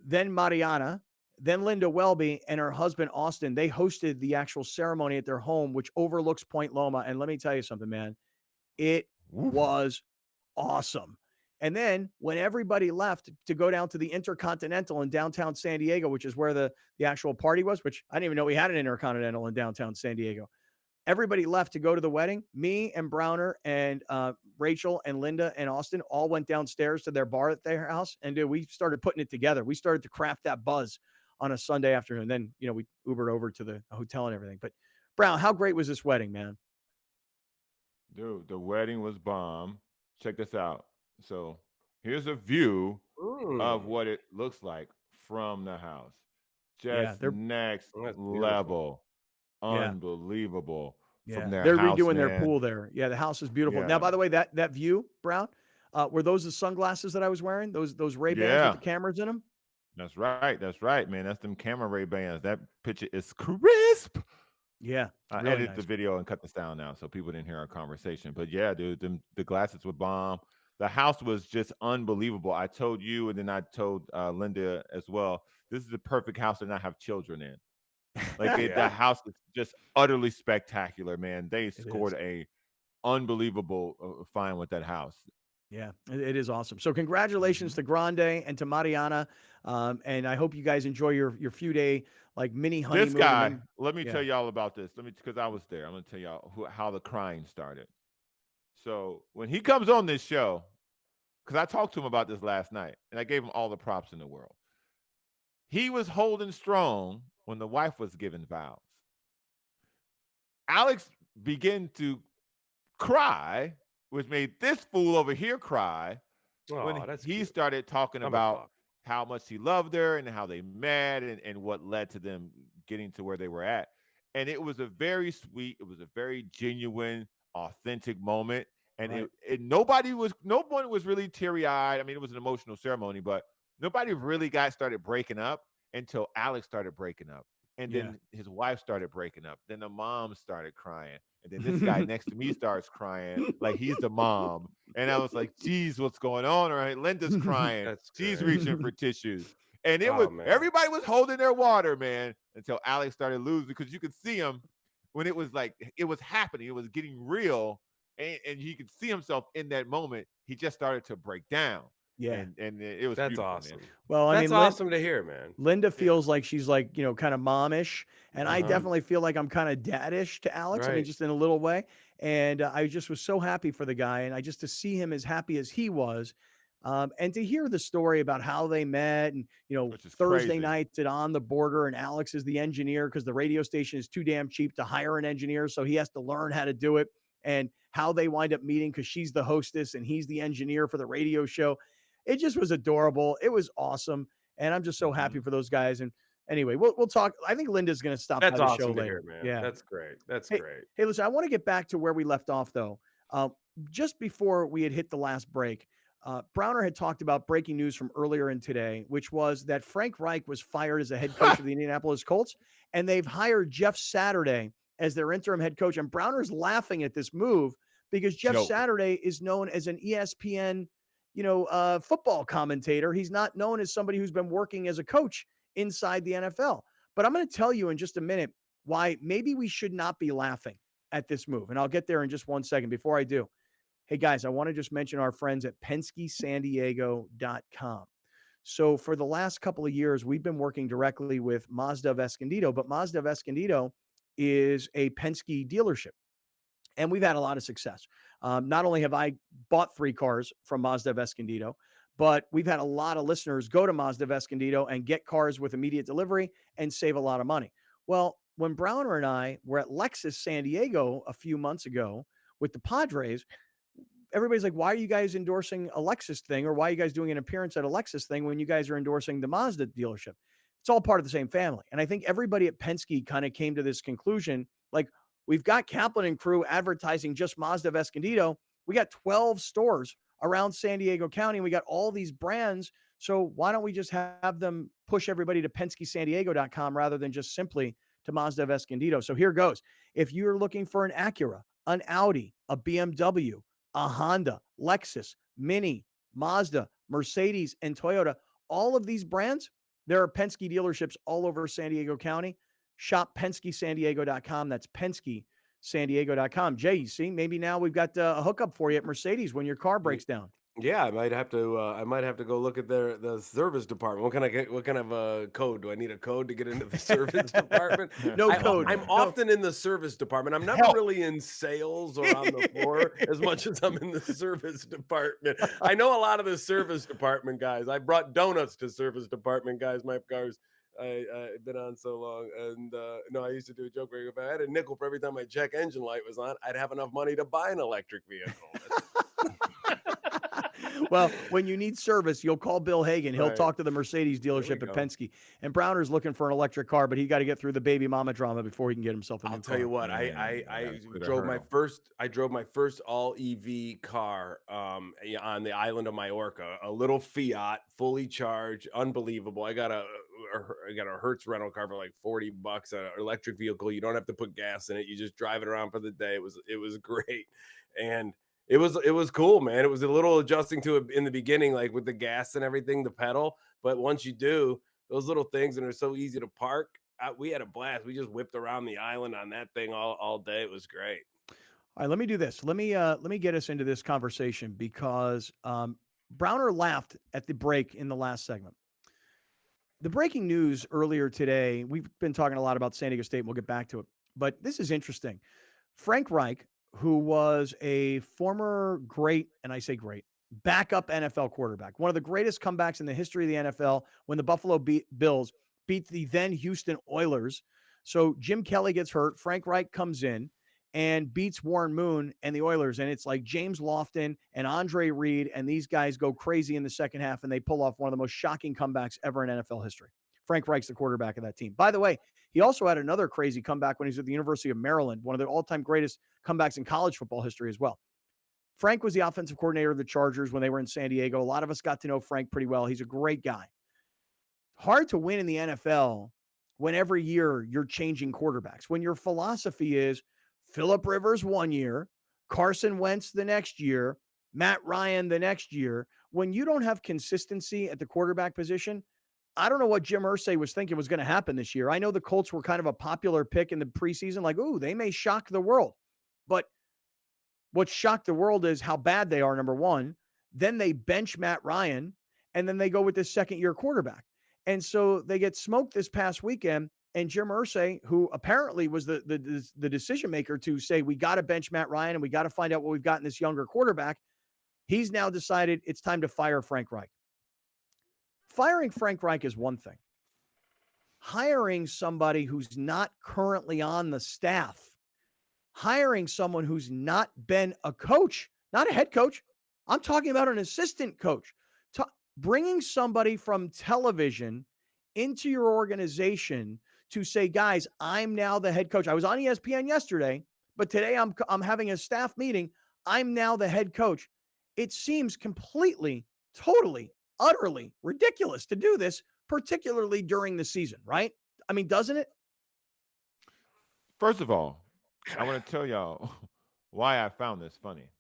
Then Mariana. Then Linda Welby and her husband, Austin. They hosted the actual ceremony at their home, which overlooks Point Loma. And let me tell you something, man. It was awesome. And then when everybody left to go down to the Intercontinental in downtown San Diego, which is where the actual party was, which I didn't even know we had an Intercontinental in downtown San Diego. Everybody left to go to the wedding. Me and Browner and Rachel and Linda and Austin all went downstairs to their bar at their house. And dude, we started putting it together. We started to craft that buzz on a Sunday afternoon. Then, we Ubered over to the hotel and everything. But Brown, how great was this wedding, man? Dude, the wedding was bomb. Check this out. So here's a view of what it looks like from the house. Just next level. Unbelievable. From their they're house, redoing man. their pool there. Yeah, the house is beautiful. Yeah. Now, by the way, that view, Brown, were those the sunglasses that I was wearing? Those Ray-Bans with the cameras in them? That's right, man. That's them camera Ray-Bans. That picture is crisp. Yeah. I really edited nice. the video and cut the sound now so people didn't hear our conversation. But yeah, dude, the glasses were bomb. The house was just unbelievable. I told you, and then I told Linda as well, this is the perfect house to not have children in. Like the house is just utterly spectacular, man. They scored a unbelievable find with that house. Yeah, it is awesome. So congratulations to Grande and to Mariana. And I hope you guys enjoy your few day like mini honeymoon. This guy, let me tell y'all about this. Because I was there. I'm going to tell y'all how the crying started. So when he comes on this show, because I talked to him about this last night, and I gave him all the props in the world. He was holding strong when the wife was giving vows. Alex began to cry, which made this fool over here cry when he started talking about how much he loved her and how they met and what led to them getting to where they were at. And it was a very sweet, it was a very genuine, authentic moment. And no one was really teary-eyed. I mean, it was an emotional ceremony, but nobody really started breaking up. until Alex started breaking up. And Yeah. then his wife started breaking up. Then the mom started crying. And then this guy next to me starts crying like he's the mom. And I was like, geez, what's going on? All right, Linda's crying. That's She's great. reaching for tissues. And it was Oh, man. everybody was holding their water, man, until Alex started losing, because you could see him when it was like it was happening. It was getting real. And he could see himself in that moment. He just started to break down. Yeah. And it was That's beautiful, awesome. man. Well, I That's mean, awesome to hear, man. Linda feels like she's like, kind of momish. And I Uh-huh. definitely feel like I'm kind of daddish to Alex. I mean, Right. just in a little way. And I just was so happy for the guy. And to see him as happy as he was. And to hear the story about how they met and, Which is Thursday crazy. nights at On the Border, and Alex is the engineer because the radio station is too damn cheap to hire an engineer. So he has to learn how to do it, and how they wind up meeting because she's the hostess and he's the engineer for the radio show. It just was adorable. It was awesome. And I'm just so happy for those guys. And anyway, we'll talk. I think Linda's going to stop by That's the show awesome to later. hear, man. Yeah. That's great. That's Hey, great. hey, listen, I want to get back to where we left off, though. Just before we had hit the last break, Browner had talked about breaking news from earlier in today, which was that Frank Reich was fired as the head coach of the Indianapolis Colts, and they've hired Jeff Saturday as their interim head coach. And Browner's laughing at this move because Jeff Joke. Saturday is known as an ESPN, football commentator. He's not known as somebody who's been working as a coach inside the NFL. But I'm going to tell you in just a minute why maybe we should not be laughing at this move. And I'll get there in just 1 second. Before I do, hey guys, I want to just mention our friends at PenskeSanDiego.com. So for the last couple of years, we've been working directly with Mazda of Escondido, but Mazda of Escondido is a Penske dealership. And we've had a lot of success. Not only have I bought 3 cars from Mazda of Escondido, but we've had a lot of listeners go to Mazda of Escondido and get cars with immediate delivery and save a lot of money. Well, when Browner and I were at Lexus San Diego a few months ago with the Padres, everybody's like, why are you guys endorsing a Lexus thing? Or why are you guys doing an appearance at a Lexus thing when you guys are endorsing the Mazda dealership? It's all part of the same family. And I think everybody at Penske kind of came to this conclusion, like, we've got Kaplan and crew advertising just Mazda of Escondido. We got 12 stores around San Diego County, and we got all these brands. So why don't we just have them push everybody to PenskeSanDiego.com rather than just simply to Mazda of Escondido? So here goes. If you're looking for an Acura, an Audi, a BMW, a Honda, Lexus, Mini, Mazda, Mercedes, and Toyota, all of these brands, there are Penske dealerships all over San Diego County. Shop PenskeSanDiego.com. That's PenskeSanDiego.com. Jay, you see, maybe now we've got a hookup for you at Mercedes when your car breaks down. Yeah, I might have to. I might have to go look at the service department. What can I get? What kind of code do I need? A code to get into the service department? No code. I'm often in the service department. I'm never really in sales or on the floor as much as I'm in the service department. I know a lot of the service department guys. I brought donuts to service department guys. My cars. I've been on so long, and no, I used to do a joke where if I had a nickel for every time my check engine light was on, I'd have enough money to buy an electric vehicle. Well, when you need service, you'll call Bill Hagan. He'll Right. talk to the Mercedes dealership at go. Penske. And Browner's looking for an electric car, but he got to get through the baby mama drama before he can get himself a new I'll car. tell you what, Man, I that's a drove my hurdle. first all EV car on the island of Mallorca, a little Fiat, fully charged, unbelievable. I got a Hertz rental car for like $40, an electric vehicle. You don't have to put gas in it. You just drive it around for the day. It was great. And it was cool, man. It was a little adjusting to it in the beginning, like with the gas and everything, the pedal. But once you do those little things, and they're so easy to park, we had a blast. We just whipped around the island on that thing all day. It was great. All right, let me do this. Let me get us into this conversation because Browner laughed at the break in the last segment. The breaking news earlier today, we've been talking a lot about San Diego State, and we'll get back to it. But this is interesting. Frank Reich, who was a former great, and I say great, backup NFL quarterback, one of the greatest comebacks in the history of the NFL when the Buffalo Bills beat the then Houston Oilers. So Jim Kelly gets hurt. Frank Reich comes in and beats Warren Moon and the Oilers. And it's like James Lofton and Andre Reed, and these guys go crazy in the second half, and they pull off one of the most shocking comebacks ever in NFL history. Frank Reich's the quarterback of that team. By the way, he also had another crazy comeback when he was at the University of Maryland, one of the all-time greatest comebacks in college football history as well. Frank was the offensive coordinator of the Chargers when they were in San Diego. A lot of us got to know Frank pretty well. He's a great guy. hard to win in the NFL when every year you're changing quarterbacks. When your philosophy is Phillip Rivers 1 year, Carson Wentz the next year, Matt Ryan the next year. When you don't have consistency at the quarterback position, I don't know what Jim Irsay was thinking was going to happen this year. I know the Colts were kind of a popular pick in the preseason, like, ooh, they may shock the world. But what shocked the world is how bad they are, number one. Then they bench Matt Ryan, and then they go with this second-year quarterback. And so they get smoked this past weekend, and Jim Irsay, who apparently was the decision maker to say, we got to bench Matt Ryan and we got to find out what we've got in this younger quarterback, he's now decided it's time to fire Frank Reich. Firing Frank Reich is one thing. Hiring somebody who's not currently on the staff, hiring someone who's not been a coach, not a head coach, I'm talking about an assistant coach, bringing somebody from television into your organization to say, guys, I'm now the head coach. I was on ESPN yesterday, but today I'm having a staff meeting. I'm now the head coach. It seems completely, totally, utterly ridiculous to do this, particularly during the season, right? I mean, doesn't it? First of all, I want to tell y'all why I found this funny.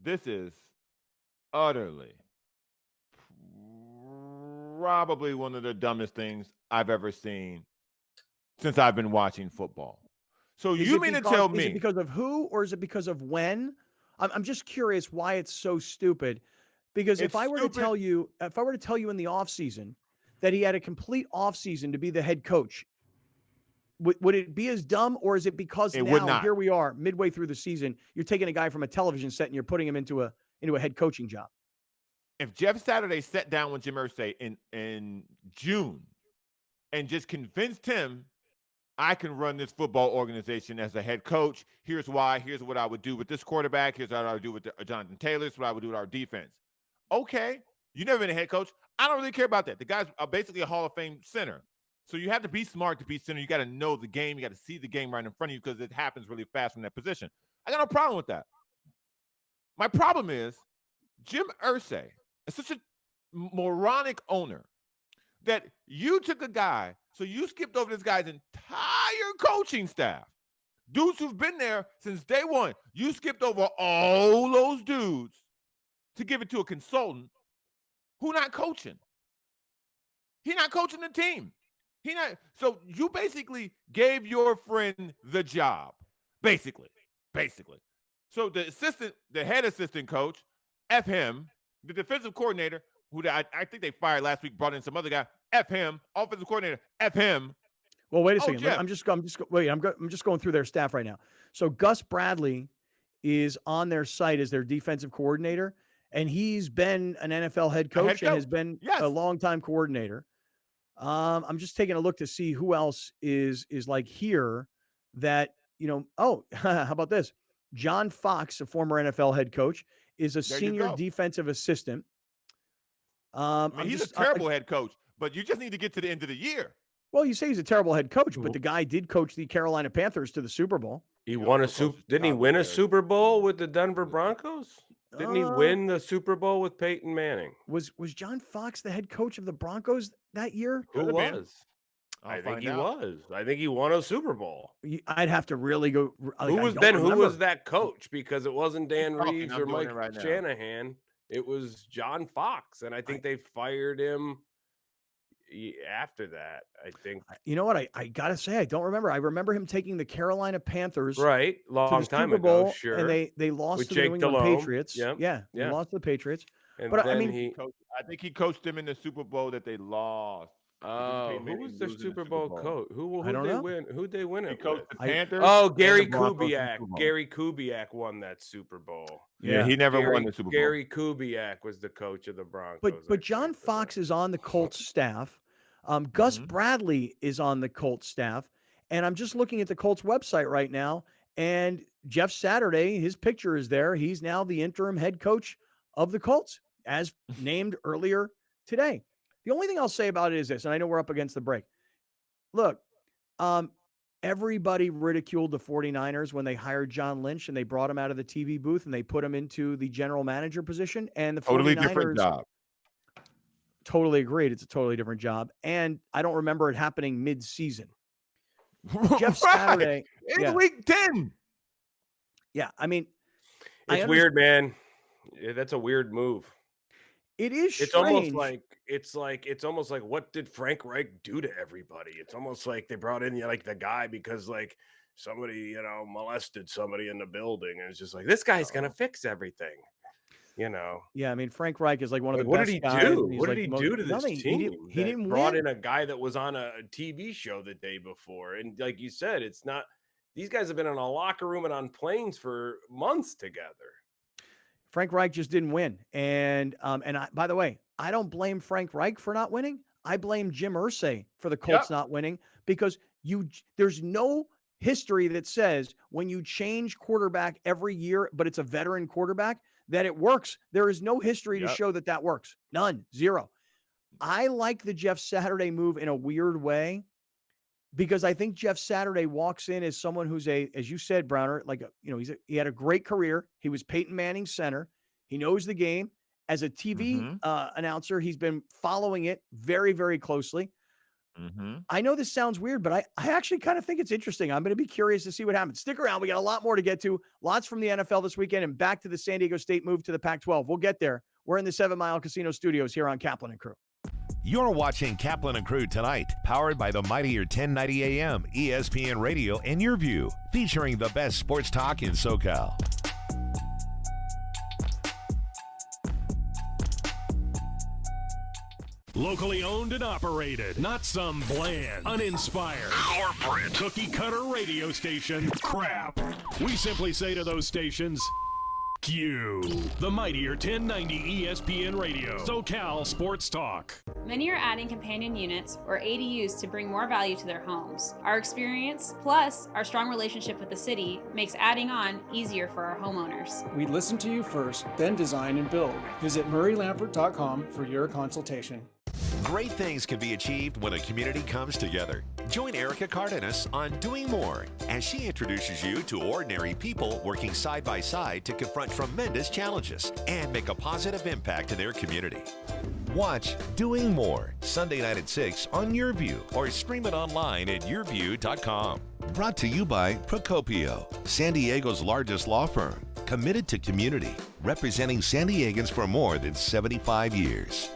This is utterly, probably one of the dumbest things I've ever seen since I've been watching football. So you mean to tell me? Is it because of who, or is it because of when? I'm just curious why it's so stupid. Because if I were to tell you in the offseason that he had a complete offseason to be the head coach, would it be as dumb, or is it because now here we are midway through the season, you're taking a guy from a television set and you're putting him into a head coaching job? If Jeff Saturday sat down with Jim Irsay in June and just convinced him, I can run this football organization as a head coach. Here's why. Here's what I would do with this quarterback. Here's what I would do with Jonathan Taylor. Here's what I would do with our defense. Okay, you never been a head coach. I don't really care about that. The guy's basically a Hall of Fame center. So you have to be smart to be center. You got to know the game. You got to see the game right in front of you because it happens really fast from that position. I got no problem with that. My problem is Jim Irsay is such a moronic owner that you took a guy, so you skipped over this guy's entire coaching staff. Dudes who've been there since day one. You skipped over all those dudes to give it to a consultant who not coaching. He not coaching the team. So you basically gave your friend the job, basically. So the head assistant coach, F him. The defensive coordinator, who I think they fired last week, brought in some other guy, F him. Offensive coordinator, F him. Well, wait a second. I'm just going through their staff right now. So Gus Bradley is on their site as their defensive coordinator, and he's been an NFL head coach and has been a longtime coordinator. I'm just taking a look to see who else is like here that, how about this? John Fox, a former NFL head coach, is a senior defensive assistant. He's a terrible head coach, but you just need to get to the end of the year. Well, you say he's a terrible head coach, but the guy did coach the Carolina Panthers to the Super Bowl. He won Didn't he win a Super Bowl with the Denver Broncos? Didn't he win the Super Bowl with Peyton Manning? Was John Fox the head coach of the Broncos that year? Who was? I think he was. I think he won a Super Bowl. I'd have to really go. Who was that coach? Because it wasn't Dan Reeves or Mike Shanahan. It was John Fox, and I think they fired him after that. I think. You know what? I gotta say, I don't remember. I remember him taking the Carolina Panthers long time ago. Sure, and they lost to the New England Patriots. They lost to the Patriots. And but I think he coached them in the Super Bowl that they lost. Who was their Super Bowl coach? Who'd they win it with? The Panthers. Oh, Gary Kubiak. Gary Kubiak won that Super Bowl. Yeah, he never won the Super Bowl. Gary Kubiak was the coach of the Broncos. But John Fox is on the Colts staff. Gus Bradley is on the Colts staff. And I'm just looking at the Colts website right now. And Jeff Saturday, his picture is there. He's now the interim head coach of the Colts, as named earlier today. The only thing I'll say about it is this, and I know we're up against the break. Look, everybody ridiculed the 49ers when they hired John Lynch and they brought him out of the TV booth and they put him into the general manager position. And the totally 49ers, different job. totally agreed. It's a totally different job. And I don't remember it happening mid-season. Jeff Saturday. It's week 10. Yeah, I mean, it's weird, man. That's a weird move. It is strange. It's almost like what did Frank Reich do to everybody? It's almost like they brought in like the guy because like somebody, molested somebody in the building, and it's just like this guy's gonna fix everything. Yeah, I mean, Frank Reich is like one of the what best did he guys. Do? He's What like did he do to this nothing. team? He didn't brought win. in a guy that was on a TV show the day before, and like you said, it's not. These guys have been in a locker room and on planes for months together. Frank Reich just didn't win, and by the way, I don't blame Frank Reich for not winning. I blame Jim Irsay for the Colts not winning because there's no history that says when you change quarterback every year, but it's a veteran quarterback, that it works. There is no history to show that works. None. Zero. I like the Jeff Saturday move in a weird way because I think Jeff Saturday walks in as someone who's as you said, Browner, he had a great career. He was Peyton Manning's center. He knows the game. As a TV announcer, he's been following it very, very closely. I know this sounds weird, but I actually kind of think it's interesting. I'm going to be curious to see what happens. Stick around. We got a lot more to get to. Lots from the NFL this weekend and back to the San Diego State move to the Pac-12. We'll get there. We're in the 7 Mile Casino Studios here on Kaplan and Crew. You're watching Kaplan and Crew tonight, powered by the mightier 1090 AM, ESPN Radio, and Your View, featuring the best sports talk in SoCal. Locally owned and operated, not some bland, uninspired, corporate, cookie-cutter radio station crap. We simply say to those stations, Q. The mightier 1090 ESPN Radio, SoCal Sports Talk. Many are adding companion units or ADUs to bring more value to their homes. Our experience, plus our strong relationship with the city, makes adding on easier for our homeowners. We listen to you first, then design and build. Visit murraylampert.com for your consultation. Great things can be achieved when a community comes together. Join Erica Cardenas on Doing More as she introduces you to ordinary people working side by side to confront tremendous challenges and make a positive impact in their community. Watch Doing More Sunday night at 6 on Your View or stream it online at yourview.com. Brought to you by Procopio, San Diego's largest law firm, committed to community, representing San Diegans for more than 75 years.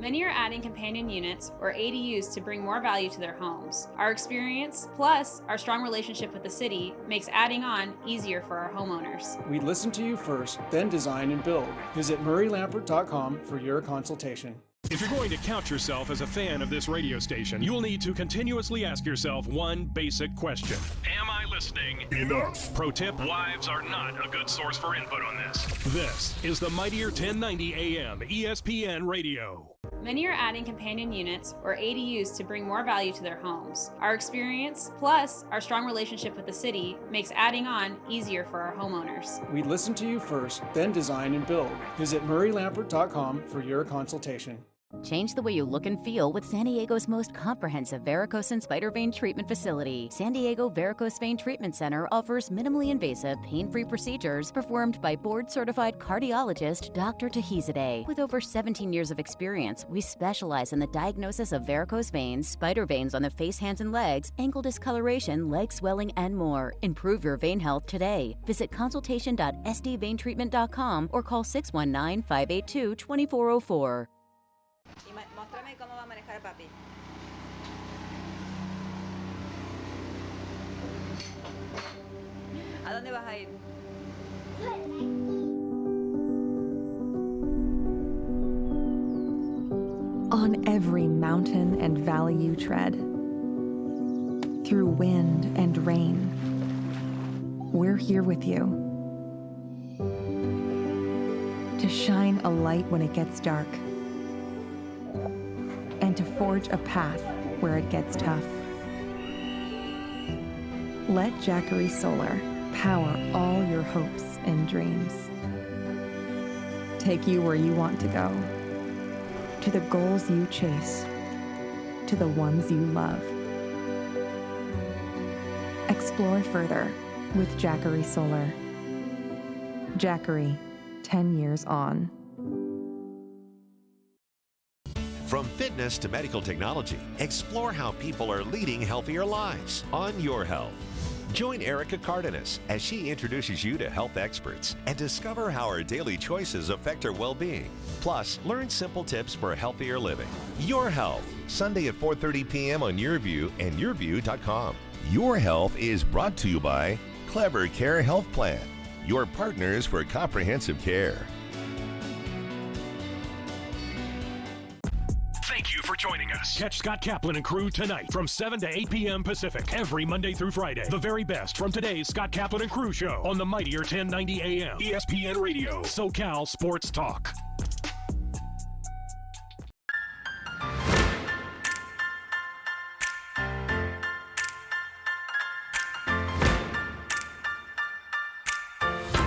Many are adding companion units or ADUs to bring more value to their homes. Our experience, plus our strong relationship with the city, makes adding on easier for our homeowners. We listen to you first, then design and build. Visit murraylampert.com for your consultation. If you're going to count yourself as a fan of this radio station, you'll need to continuously ask yourself one basic question. Am I listening enough? Pro tip, wives are not a good source for input on this. This is the mightier 1090 AM ESPN Radio. Many are adding companion units or ADUs to bring more value to their homes. Our experience, plus our strong relationship with the city, makes adding on easier for our homeowners. We listen to you first, then design and build. Visit murraylampert.com for your consultation. Change the way you look and feel with San Diego's most comprehensive varicose and spider vein treatment facility. San Diego Varicose Vein Treatment Center offers minimally invasive, pain-free procedures performed by board-certified cardiologist Dr. Tahizadeh. With over 17 years of experience, we specialize in the diagnosis of varicose veins, spider veins on the face, hands, and legs, ankle discoloration, leg swelling, and more. Improve your vein health today. Visit consultation.sdveintreatment.com or call 619-582-2404. Y muéstrame cómo va a manejar papi. ¿A dónde vas a ir? On every mountain and valley you tread, through wind and rain, we're here with you. To shine a light when it gets dark, and to forge a path where it gets tough. Let Jackery Solar power all your hopes and dreams. Take you where you want to go, to the goals you chase, to the ones you love. Explore further with Jackery Solar. Jackery, 10 years on. From fitness to medical technology, explore how people are leading healthier lives on Your Health. Join Erica Cardenas as she introduces you to health experts and discover how our daily choices affect our well-being. Plus, learn simple tips for healthier living. Your Health, Sunday at 4:30 p.m. on YourView and YourView.com. Your Health is brought to you by Clever Care Health Plan, your partners for comprehensive care. Thank you for joining us. Catch Scott Kaplan and crew tonight from 7 to 8 p.m. Pacific every Monday through Friday. The very best from today's Scott Kaplan and crew show on the mightier 1090 AM ESPN Radio, SoCal Sports Talk.